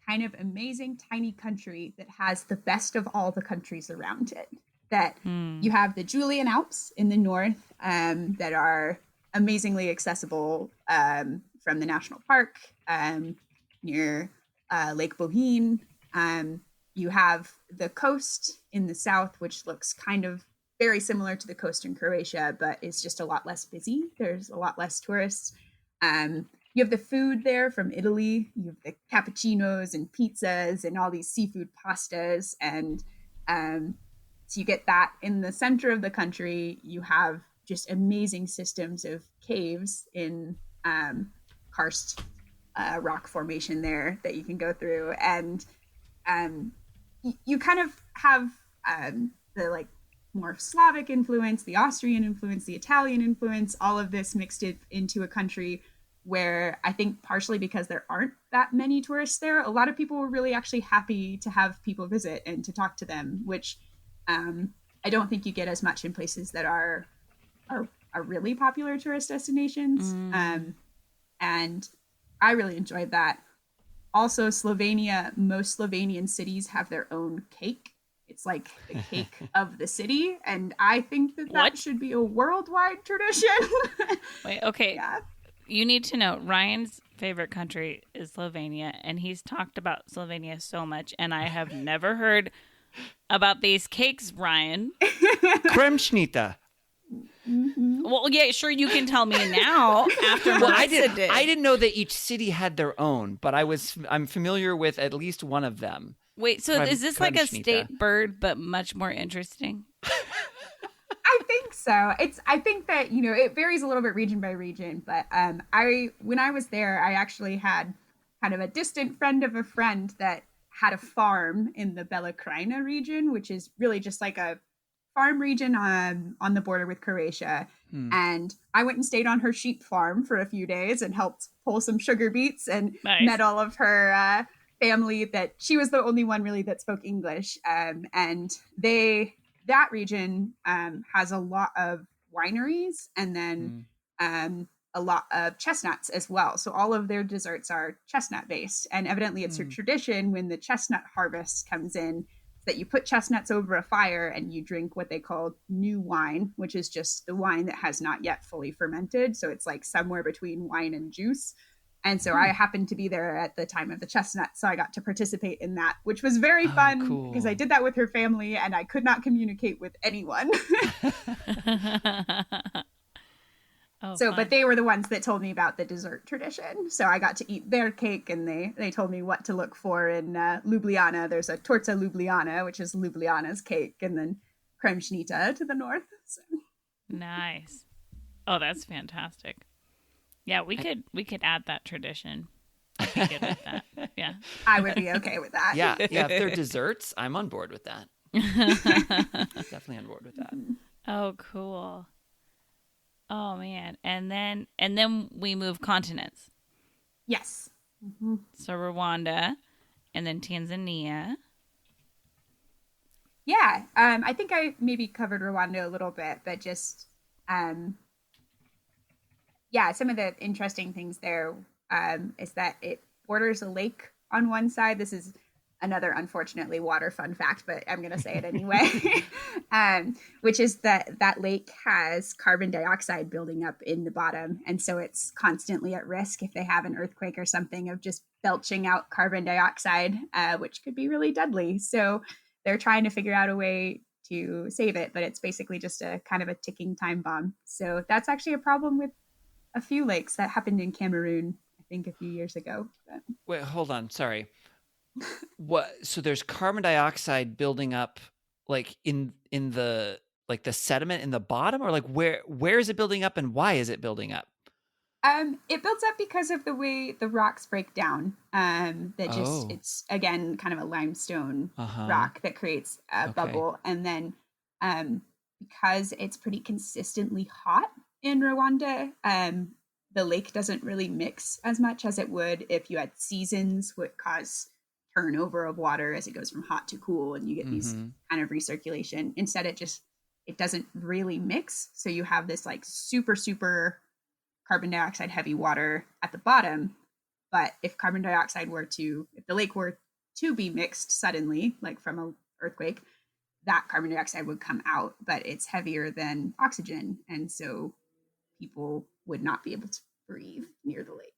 kind of amazing tiny country that has the best of all the countries around it. That you have the Julian Alps in the north, that are amazingly accessible from the national park near Lake Bohine. You have the coast in the south, which looks kind of very similar to the coast in Croatia, but it's just a lot less busy. There's a lot less tourists. You have the food there from Italy. You have the cappuccinos and pizzas and all these seafood pastas. And so you get that in the center of the country. You have just amazing systems of caves in karst rock formation there that you can go through. And you kind of have the like more Slavic influence, the Austrian influence, the Italian influence, all of this mixed into a country where I think partially because there aren't that many tourists there, a lot of people were really actually happy to have people visit and to talk to them, which I don't think you get as much in places that are really popular tourist destinations. And I really enjoyed that. Also, Slovenia, most Slovenian cities have their own cake. It's like the cake of the city. And I think that should be a worldwide tradition. Wait, okay. Yeah. You need to know Ryan's favorite country is Slovenia, and he's talked about Slovenia so much, and I have never heard about these cakes, Ryan. Kremšnita. Well, yeah, sure, you can tell me now after Marissa did. I didn't know that each city had their own, but I'm familiar with at least one of them. Wait, so is this like a state bird, but much more interesting? I think so. I think that, it varies a little bit region by region, but when I was there, I actually had kind of a distant friend of a friend that had a farm in the Bela Krajina region, which is really just like a farm region on the border with Croatia. And I went and stayed on her sheep farm for a few days and helped pull some sugar beets and met all of her family. That she was the only one really that spoke English. And that region has a lot of wineries and then a lot of chestnuts as well. So all of their desserts are chestnut based. And evidently it's a tradition when the chestnut harvest comes in that you put chestnuts over a fire and you drink what they call new wine, which is just the wine that has not yet fully fermented. So it's like somewhere between wine and juice. And so I happened to be there at the time of the chestnut. So I got to participate in that, which was very fun because I did that with her family and I could not communicate with anyone. But they were the ones that told me about the dessert tradition. So I got to eat their cake and they told me what to look for in Ljubljana. There's a torta Ljubljana, which is Ljubljana's cake, and then Kremšnita to the north. So. Nice. Oh, that's fantastic. Yeah, we could add that tradition. I'd be good with that. Yeah. I would be okay with that. Yeah. If they're desserts, I'm on board with that. Definitely on board with that. Oh, cool. Oh man. And then we move continents. Yes. So Rwanda and then Tanzania. Yeah. I think I maybe covered Rwanda a little bit, but just some of the interesting things there is that it borders a lake on one side. This is another, unfortunately, water fun fact, but I'm going to say it anyway, which is that lake has carbon dioxide building up in the bottom. And so it's constantly at risk if they have an earthquake or something of just belching out carbon dioxide, which could be really deadly. So they're trying to figure out a way to save it, but it's basically just a kind of a ticking time bomb. So that's actually a problem with a few lakes that happened in Cameroon, I think a few years ago. But... Wait, hold on. Sorry. What? So there's carbon dioxide building up, like in the like the sediment in the bottom, or like where is it building up, and why is it building up? It builds up because of the way the rocks break down. It's again kind of a limestone rock that creates a bubble, and then because it's pretty consistently hot in Rwanda, the lake doesn't really mix as much as it would if you had seasons, would cause turnover of water as it goes from hot to cool, and you get these kind of recirculation. Instead, it doesn't really mix, so you have this like super carbon dioxide heavy water at the bottom. But if the lake were to be mixed suddenly, like from an earthquake, that carbon dioxide would come out, but it's heavier than oxygen, and so people would not be able to breathe near the lake.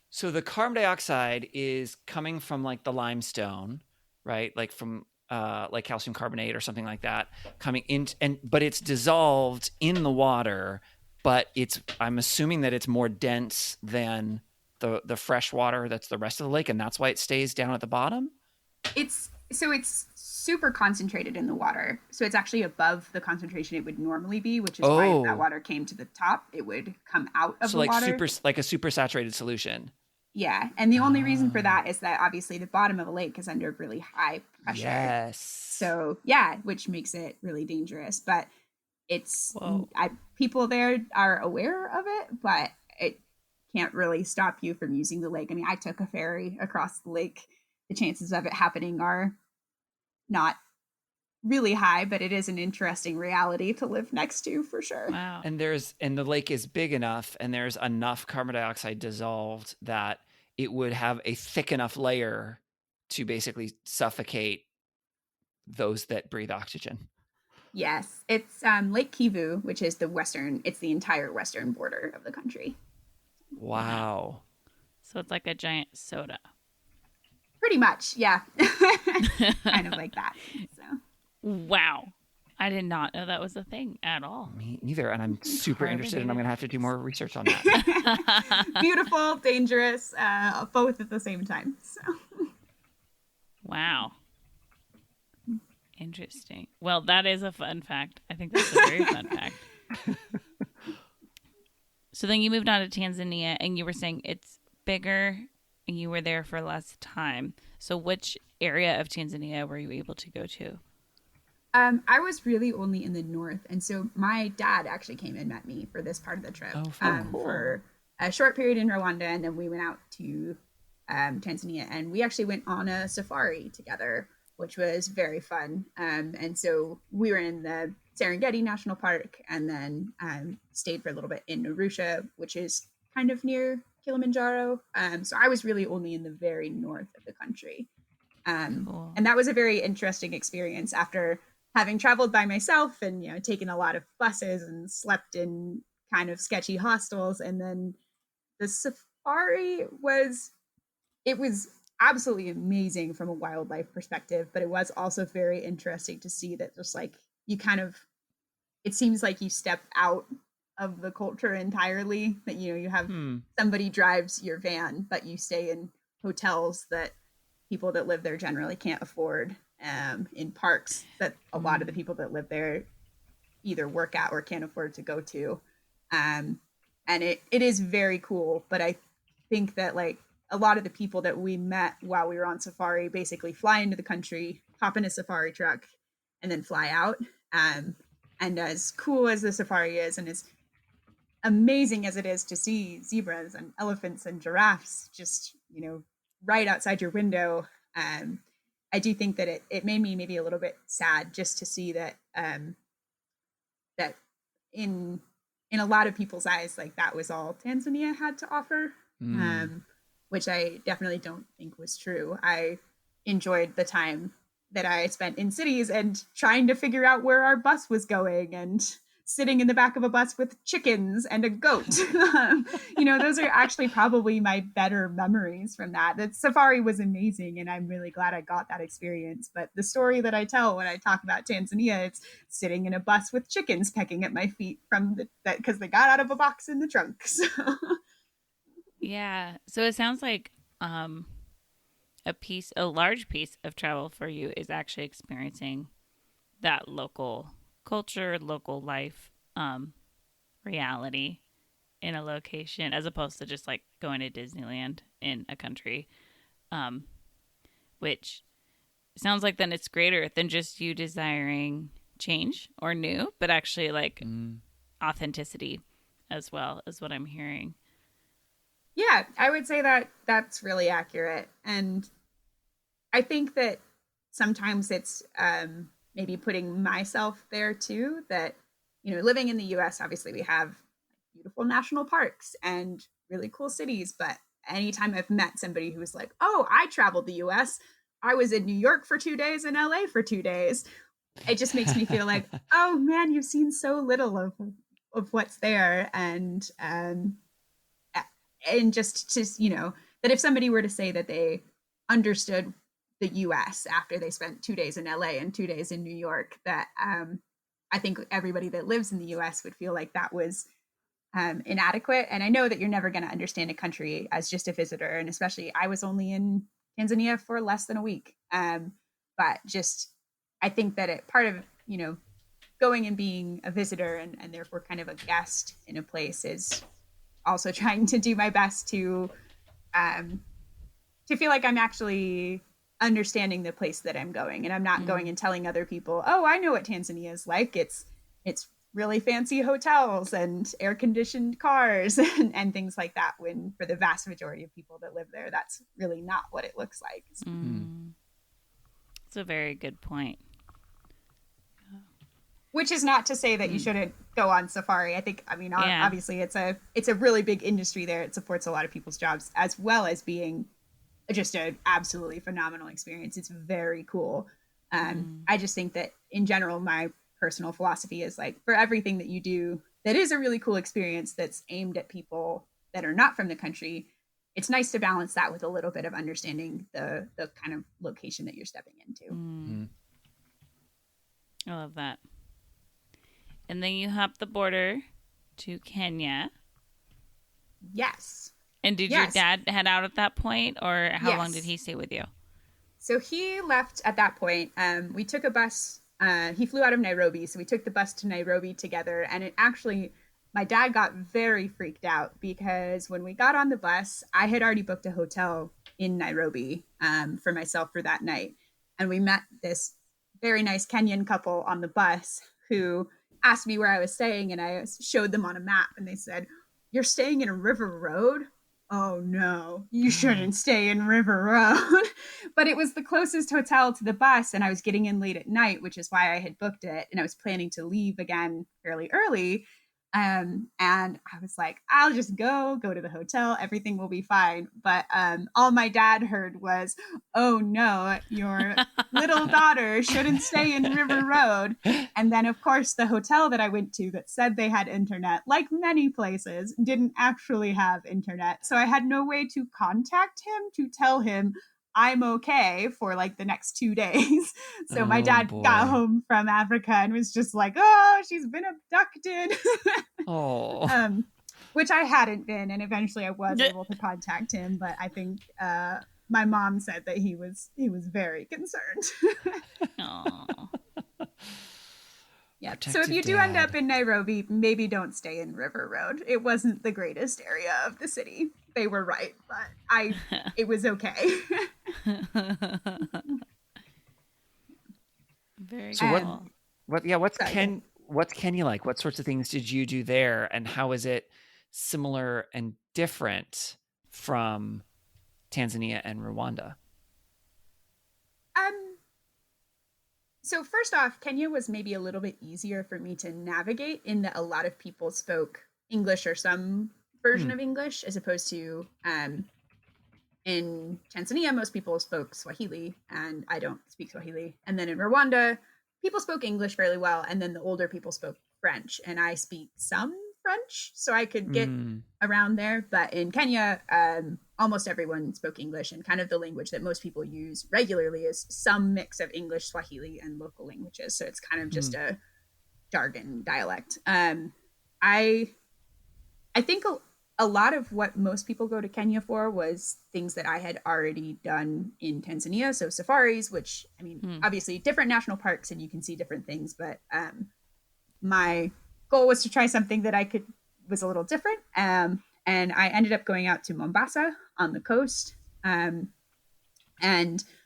So the carbon dioxide is coming from like the limestone, right? Like from like calcium carbonate or something like that, coming in, but it's dissolved in the water. But I'm assuming that it's more dense than the fresh water that's the rest of the lake, and that's why it stays down at the bottom. So it's super concentrated in the water. So it's actually above the concentration it would normally be, which is why if that Oh, water came to the top, it would come out of so the like water. like a super saturated solution. Yeah. And the only reason for Ah, that is that obviously the bottom of a lake is under really high pressure. yes. So yeah, which makes it really dangerous. But it's Whoa. people there are aware of it, but it can't really stop you from using the lake. I mean, I took a ferry across the lake. The chances of it happening are not really high, but it is an interesting reality to live next to for sure. Wow. And the lake is big enough and there's enough carbon dioxide dissolved that it would have a thick enough layer to basically suffocate those that breathe oxygen. Yes, it's Lake Kivu, which is it's the entire western border of the country. Wow. So it's like a giant soda. Pretty much, yeah. Kind of like that. So Wow. I did not know that was a thing at all. Me neither. And I'm super interested and I'm going to have to do more research on that. beautiful, dangerous, both at the same time. So Wow. Interesting. Well, that is a fun fact. I think that's a very fun fact. So then you moved on to Tanzania and you were saying it's bigger and you were there for less time. So which area of Tanzania were you able to go to? I was really only in the north, and so my dad actually came and met me for this part of the trip Cool. for a short period in Rwanda, and then we went out to Tanzania, and we actually went on a safari together, which was very fun. And so we were in the Serengeti National Park, and then stayed for a little bit in Arusha, which is kind of near Kilimanjaro. So I was really only in the very north of the country. Cool. And that was a very interesting experience after having traveled by myself and taken a lot of buses and slept in kind of sketchy hostels. And then the safari was absolutely amazing from a wildlife perspective, but it was also very interesting to see that just like it seems like you step out of the culture entirely, that you have somebody drives your van, but you stay in hotels that people that live there generally can't afford, in parks that a lot of the people that live there either work at or can't afford to go to. And it is very cool, but I think that like a lot of the people that we met while we were on safari basically fly into the country, hop in a safari truck, and then fly out. And as cool as the safari is, and as amazing as it is to see zebras and elephants and giraffes just right outside your window, I do think that it made me maybe a little bit sad just to see that that in a lot of people's eyes, like that was all Tanzania had to offer, which I definitely don't think was true. I enjoyed the time that I spent in cities and trying to figure out where our bus was going and sitting in the back of a bus with chickens and a goat. Those are actually probably my better memories from that. That safari was amazing, and I'm really glad I got that experience. But the story that I tell when I talk about Tanzania, it's sitting in a bus with chickens pecking at my feet because they got out of a box in the trunk. So. Yeah. So it sounds like a large piece of travel for you is actually experiencing that local culture, local life, reality in a location, as opposed to just like going to Disneyland in a country, which sounds like then it's greater than just you desiring change or new, but actually like authenticity as well, is what I'm hearing. Yeah, I would say that that's really accurate. And I think that sometimes it's maybe putting myself there too, that, living in the US, obviously we have beautiful national parks and really cool cities. But anytime I've met somebody who was like, oh, I traveled the US, I was in New York for 2 days and LA for 2 days, it just makes me feel like, oh man, you've seen so little of what's there. And just that if somebody were to say that they understood the US after they spent 2 days in LA and 2 days in New York, that I think everybody that lives in the US would feel like that was inadequate. And I know that you're never going to understand a country as just a visitor. And especially I was only in Tanzania for less than a week. but just I think that it part of, going and being a visitor and therefore kind of a guest in a place is also trying to do my best to feel like I'm actually understanding the place that I'm going, and I'm not going and telling other people, oh, I know what Tanzania is like. It's really fancy hotels and air conditioned cars and things like that, when for the vast majority of people that live there, that's really not what it looks like. It's a very good point. Which is not to say that you shouldn't go on safari. Obviously it's a really big industry there. It supports a lot of people's jobs, as well as being just an absolutely phenomenal experience. It's very cool. I just think that in general, my personal philosophy is like, for everything that you do that is a really cool experience that's aimed at people that are not from the country, it's nice to balance that with a little bit of understanding the kind of location that you're stepping into. I love that. And then you hop the border to Kenya. Yes. And did your dad head out at that point, or how long did he stay with you? So he left at that point. We took a bus. He flew out of Nairobi, so we took the bus to Nairobi together. And it actually, my dad got very freaked out because when we got on the bus, I had already booked a hotel in Nairobi for myself for that night. And we met this very nice Kenyan couple on the bus who asked me where I was staying, and I showed them on a map, and they said, "You're staying in River Road? Oh no, you shouldn't stay in River Road." But it was the closest hotel to the bus, and I was getting in late at night, which is why I had booked it, and I was planning to leave again fairly early. And I was like, I'll just go to the hotel. Everything will be fine. But all my dad heard was, "Oh no, your little daughter shouldn't stay in River Road." And then, of course, the hotel that I went to that said they had internet, like many places, didn't actually have internet. So I had no way to contact him to tell him I'm okay for like the next 2 days. So my dad got home from Africa and was just like, "Oh, she's been abducted." Oh. Which I hadn't been, and eventually I was able to contact him, but I think my mom said that he was very concerned. Oh. Yeah. So if you do end up in Nairobi, maybe don't stay in River Road. It wasn't the greatest area of the city. They were right, but it was okay. Very so cool. what's Kenya like? What sorts of things did you do there, and how is it similar and different from Tanzania and Rwanda? So first off, Kenya was maybe a little bit easier for me to navigate in that a lot of people spoke English or some version of English, as opposed to in Tanzania, most people spoke Swahili, and I don't speak Swahili. And then in Rwanda, people spoke English fairly well, and then the older people spoke French, and I speak some French, so I could get around there. But in Kenya, almost everyone spoke English, and kind of the language that most people use regularly is some mix of English, Swahili, and local languages. So it's kind of just a jargon dialect. I think a lot of what most people go to Kenya for was things that I had already done in Tanzania. So safaris, which, I mean, obviously different national parks and you can see different things, but my goal was to try something that was a little different. And I ended up going out to Mombasa on the coast. And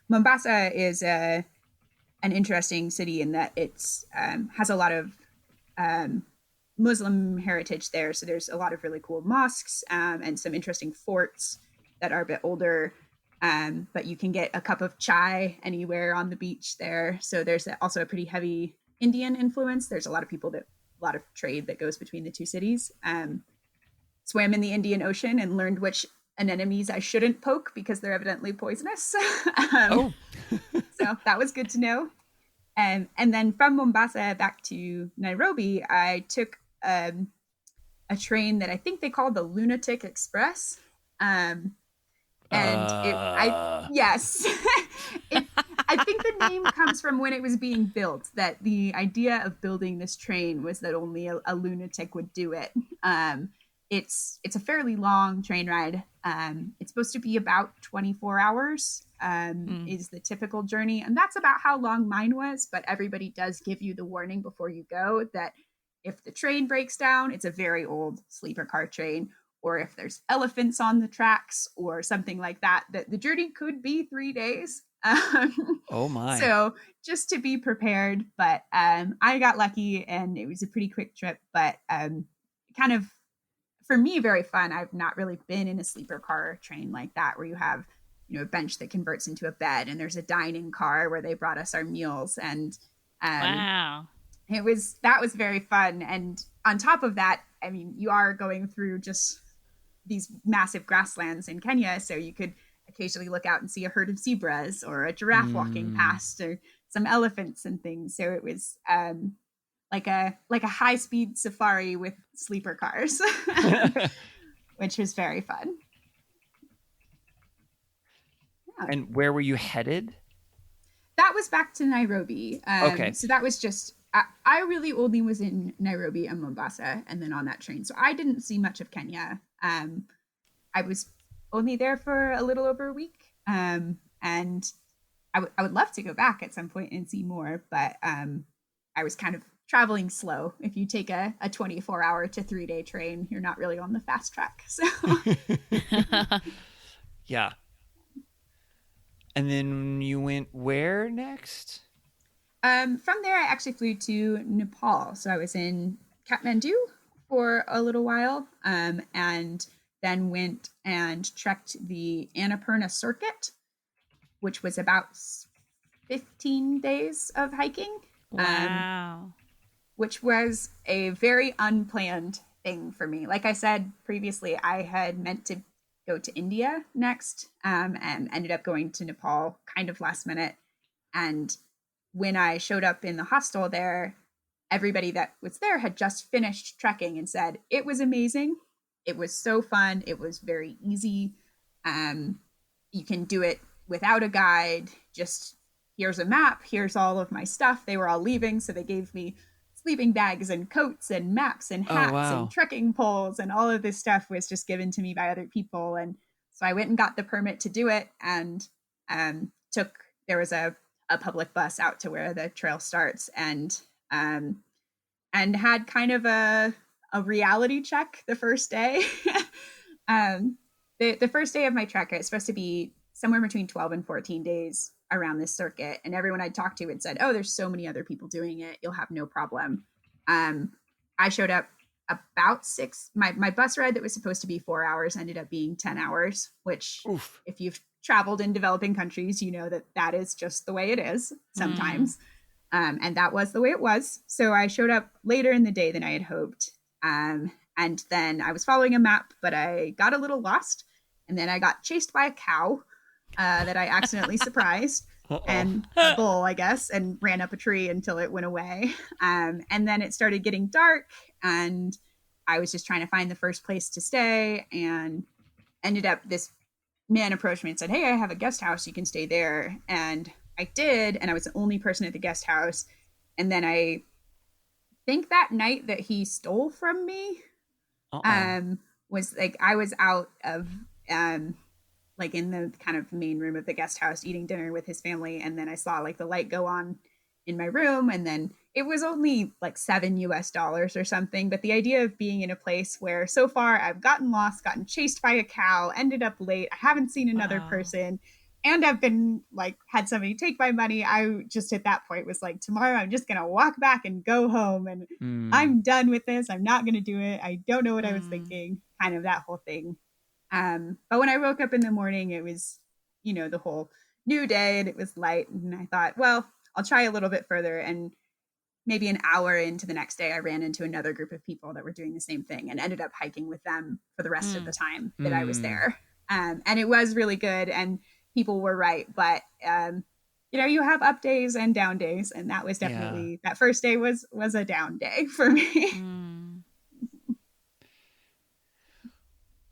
Mombasa is an interesting city in that it's has a lot of Muslim heritage there. So there's a lot of really cool mosques and some interesting forts that are a bit older. But you can get a cup of chai anywhere on the beach there. So there's also a pretty heavy Indian influence. There's a lot of trade that goes between the two cities. Swam in the Indian Ocean and learned which anemones I shouldn't poke because they're evidently poisonous. So that was good to know. And then from Mombasa back to Nairobi, I took a train that I think they called the Lunatic Express. Yes. I think the name comes from when it was being built, that the idea of building this train was that only a lunatic would do it. It's a fairly long train ride. It's supposed to be about 24 hours. is the typical journey. And that's about how long mine was. But everybody does give you the warning before you go that if the train breaks down, it's a very old sleeper car train, or if there's elephants on the tracks or something like that, that the journey could be 3 days. Oh my. So just to be prepared. But I got lucky and it was a pretty quick trip, but kind of, for me, very fun. I've not really been in a sleeper car train like that, where you have, a bench that converts into a bed, and there's a dining car where they brought us our meals. And Wow. that was very fun. And on top of that, I mean, you are going through just these massive grasslands in Kenya, so you could occasionally look out and see a herd of zebras or a giraffe walking past, or some elephants and things. So it was like a high-speed safari with sleeper cars, which was very fun. Yeah. And where were you headed? That was back to Nairobi. Okay. So that was just, I really only was in Nairobi and Mombasa and then on that train. So I didn't see much of Kenya. I was only there for a little over a week. And I would love to go back at some point and see more, but I was kind of traveling slow. If you take a 24-hour to 3-day train, you're not really on the fast track. So Yeah. And then you went where next? from there, I actually flew to Nepal. So I was in Kathmandu for a little while, and then went and trekked the Annapurna Circuit, which was about 15 days of hiking. Wow. Which was a very unplanned thing for me. Like I said previously, I had meant to go to India next, and ended up going to Nepal kind of last minute. And when I showed up in the hostel there, everybody that was there had just finished trekking and said, it was amazing. It was so fun. It was very easy. You can do it without a guide. Just here's a map. Here's all of my stuff. They were all leaving, so they gave me sleeping bags and coats and maps and hats and trekking poles, and all of this stuff was just given to me by other people. And so I went and got the permit to do it, and there was a public bus out to where the trail starts, and had kind of a reality check the first day. The first day of my trek, it's supposed to be somewhere between 12 and 14 days around this circuit. And everyone I talked to had said, oh, there's so many other people doing it, you'll have no problem. I showed up about 6. My bus ride that was supposed to be 4 hours ended up being 10 hours, which if you've traveled in developing countries, you know that is just the way it is sometimes. And that was the way it was. So I showed up later in the day than I had hoped. And then I was following a map, but I got a little lost. And then I got chased by a cow that I accidentally surprised. And a bull, I guess, and ran up a tree until it went away. And then it started getting dark, and I was just trying to find the first place to stay, and ended up, this man approached me and said, hey, I have a guest house, you can stay there. And I did, and I was the only person at the guest house. And then I think that night that he stole from me was like, I was out of like in the kind of main room of the guest house eating dinner with his family, and then I saw like the light go on in my room, and then it was only like $7 or something. But the idea of being in a place where so far I've gotten lost, gotten chased by a cow, ended up late, I haven't seen another person, and I've been like had somebody take my money, I just at that point was like, tomorrow I'm just gonna walk back and go home, and I'm done with this, I'm not gonna do it, I don't know what I was thinking, kind of that whole thing. But when I woke up in the morning, it was, the whole new day, and it was light, and I thought, well, I'll try a little bit further. And maybe an hour into the next day, I ran into another group of people that were doing the same thing, and ended up hiking with them for the rest of the time that I was there. And it was really good, and people were right. But, you have up days and down days, and that was definitely, that first day was a down day for me.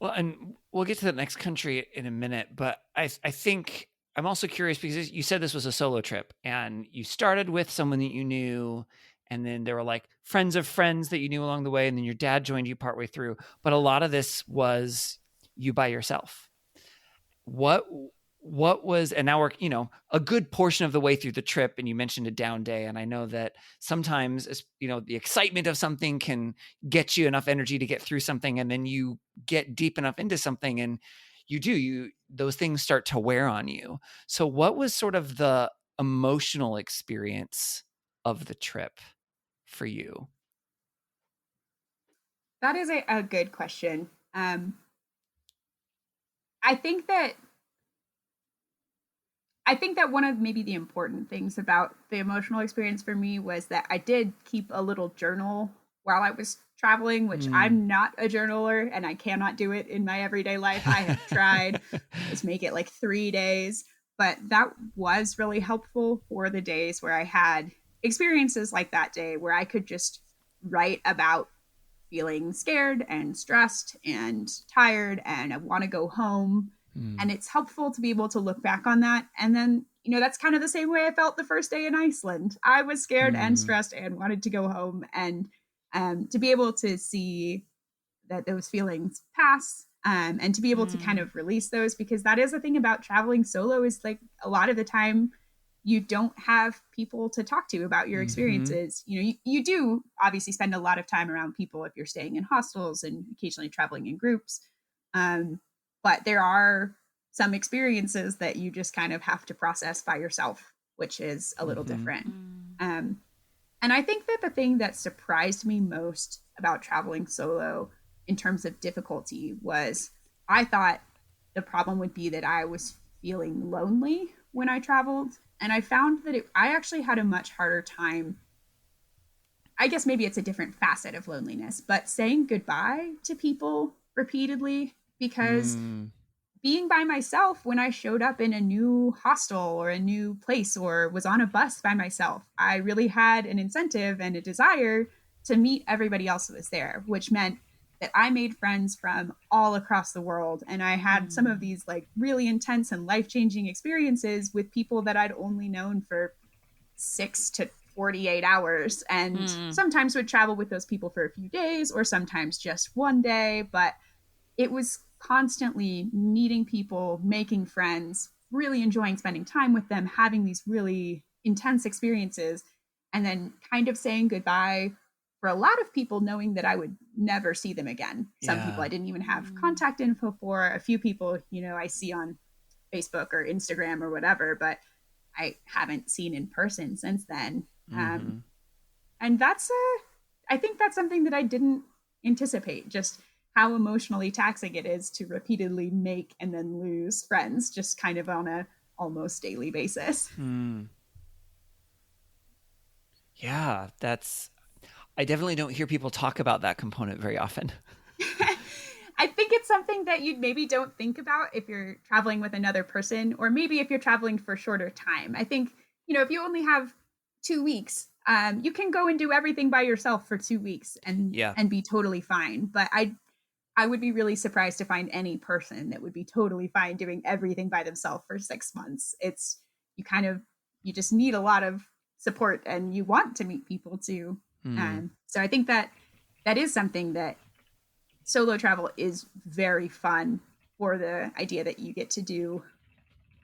Well, and we'll get to the next country in a minute, but I think I'm also curious because you said this was a solo trip, and you started with someone that you knew, and then there were like friends of friends that you knew along the way, and then your dad joined you partway through. But a lot of this was you by yourself. What what was, and now we're, a good portion of the way through the trip, and you mentioned a down day. And I know that sometimes, the excitement of something can get you enough energy to get through something. And then you get deep enough into something and those things start to wear on you. So what was sort of the emotional experience of the trip for you? That is a good question. I think that one of maybe the important things about the emotional experience for me was that I did keep a little journal while I was traveling, which I'm not a journaler and I cannot do it in my everyday life. I have tried, just make it like 3 days, but that was really helpful for the days where I had experiences like that day where I could just write about feeling scared and stressed and tired and I want to go home. And it's helpful to be able to look back on that. And then, that's kind of the same way I felt the first day in Iceland. I was scared and stressed and wanted to go home. And to be able to see that those feelings pass and to be able to kind of release those, because that is the thing about traveling solo is like a lot of the time you don't have people to talk to about your experiences. You do obviously spend a lot of time around people if you're staying in hostels and occasionally traveling in groups. But there are some experiences that you just kind of have to process by yourself, which is a little different. And I think that the thing that surprised me most about traveling solo in terms of difficulty was I thought the problem would be that I was feeling lonely when I traveled. And I found that I actually had a much harder time. I guess maybe it's a different facet of loneliness, but saying goodbye to people repeatedly, because being by myself when I showed up in a new hostel or a new place or was on a bus by myself, I really had an incentive and a desire to meet everybody else that was there, which meant that I made friends from all across the world. And I had some of these like really intense and life-changing experiences with people that I'd only known for 6 to 48 hours. And sometimes would travel with those people for a few days or sometimes just one day. But it was constantly meeting people, making friends, really enjoying spending time with them, having these really intense experiences, and then kind of saying goodbye for a lot of people, knowing that I would never see them again. Some people I didn't even have contact info for. A few people, I see on Facebook or Instagram or whatever, but I haven't seen in person since then. And I think that's something that I didn't anticipate, just how emotionally taxing it is to repeatedly make and then lose friends, just kind of on a almost daily basis. Yeah, I definitely don't hear people talk about that component very often. I think it's something that you maybe don't think about if you're traveling with another person, or maybe if you're traveling for a shorter time. I think, if you only have 2 weeks, you can go and do everything by yourself for 2 weeks and be totally fine. But I would be really surprised to find any person that would be totally fine doing everything by themselves for 6 months. You just need a lot of support and you want to meet people too. So I think that is something that solo travel is very fun, for the idea that you get to do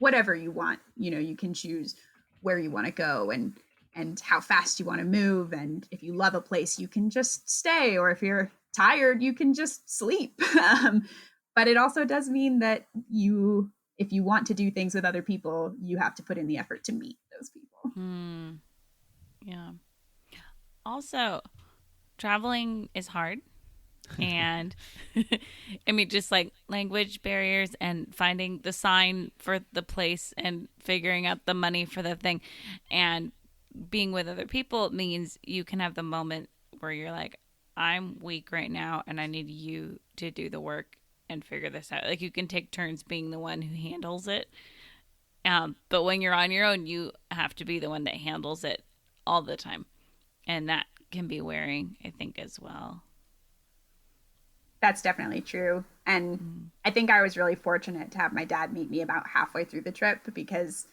whatever you want. You can choose where you want to go and how fast you want to move. And if you love a place, you can just stay, or if you're tired, you can just sleep. But it also does mean that if you want to do things with other people, you have to put in the effort to meet those people. Yeah. Also, traveling is hard. And I mean, just like language barriers and finding the sign for the place and figuring out the money for the thing, and being with other people means you can have the moment where you're like, I'm weak right now and I need you to do the work and figure this out. Like, you can take turns being the one who handles it. But when you're on your own, you have to be the one that handles it all the time. And that can be wearing, I think, as well. That's definitely true. And I think I was really fortunate to have my dad meet me about halfway through the trip, because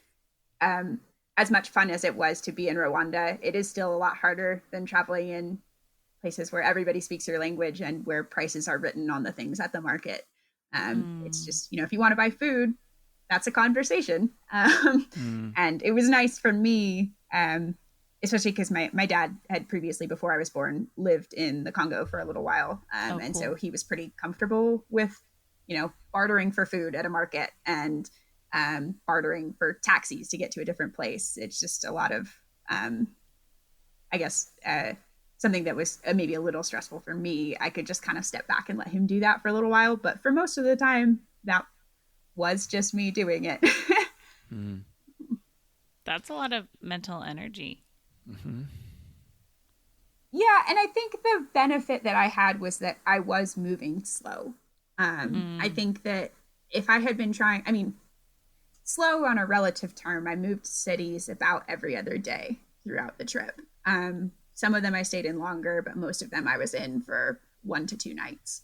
as much fun as it was to be in Rwanda, it is still a lot harder than traveling in places where everybody speaks your language and where prices are written on the things at the market. It's just, if you want to buy food, that's a conversation. And it was nice for me, especially because my dad had previously, before I was born, lived in the Congo for a little while. And so he was pretty comfortable with, bartering for food at a market and bartering for taxis to get to a different place. It's just a lot of, I guess, something that was maybe a little stressful for me. I could just kind of step back and let him do that for a little while. But for most of the time, that was just me doing it. That's a lot of mental energy. Mm-hmm. Yeah, and I think the benefit that I had was that I was moving slow. I think that if I had been slow on a relative term, I moved cities about every other day throughout the trip. Some of them I stayed in longer, but most of them I was in for 1 to 2 nights.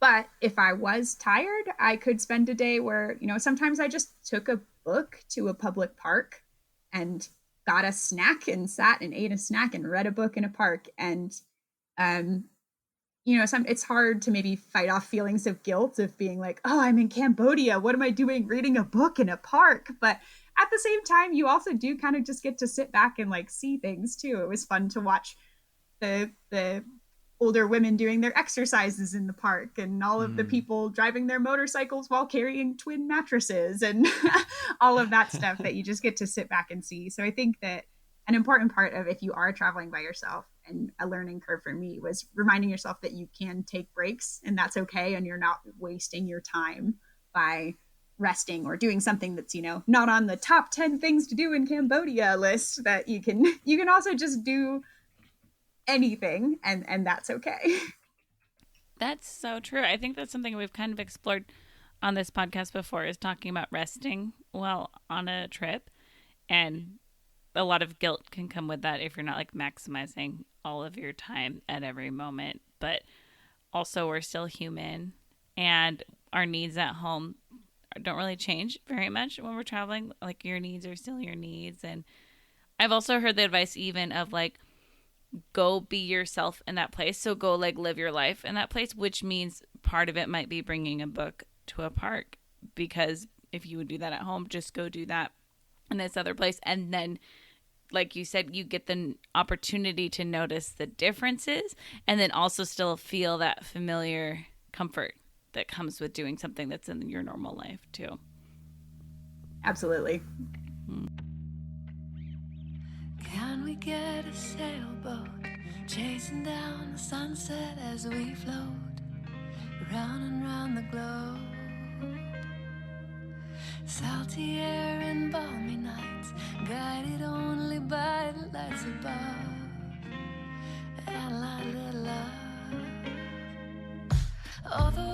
But if I was tired, I could spend a day where, sometimes I just took a book to a public park and got a snack and sat and ate a snack and read a book in a park. And, it's hard to maybe fight off feelings of guilt of being like, oh, I'm in Cambodia. What am I doing reading a book in a park? But at the same time, you also do kind of just get to sit back and see things too. It was fun to watch the older women doing their exercises in the park and all of the people driving their motorcycles while carrying twin mattresses and all of that stuff that you just get to sit back and see. So I think that an important part of, if you are traveling by yourself, and a learning curve for me, was reminding yourself that you can take breaks and that's okay. And you're not wasting your time by resting or doing something that's, not on the top 10 things to do in Cambodia list, that you can also just do anything and that's okay. That's so true. I think that's something we've kind of explored on this podcast before, is talking about resting while on a trip. And a lot of guilt can come with that if you're not maximizing all of your time at every moment. But also, we're still human, and our needs at home don't really change very much when we're traveling. Your needs are still your needs. And I've also heard the advice even of go be yourself in that place. So go live your life in that place, which means part of it might be bringing a book to a park, because if you would do that at home, just go do that in this other place. And then, like you said, you get the opportunity to notice the differences and then also still feel that familiar comfort that comes with doing something that's in your normal life too. Absolutely. Can we get a sailboat chasing down the sunset as we float round and round the globe? Salty air and balmy nights, guided only by the lights above, and light little love. Although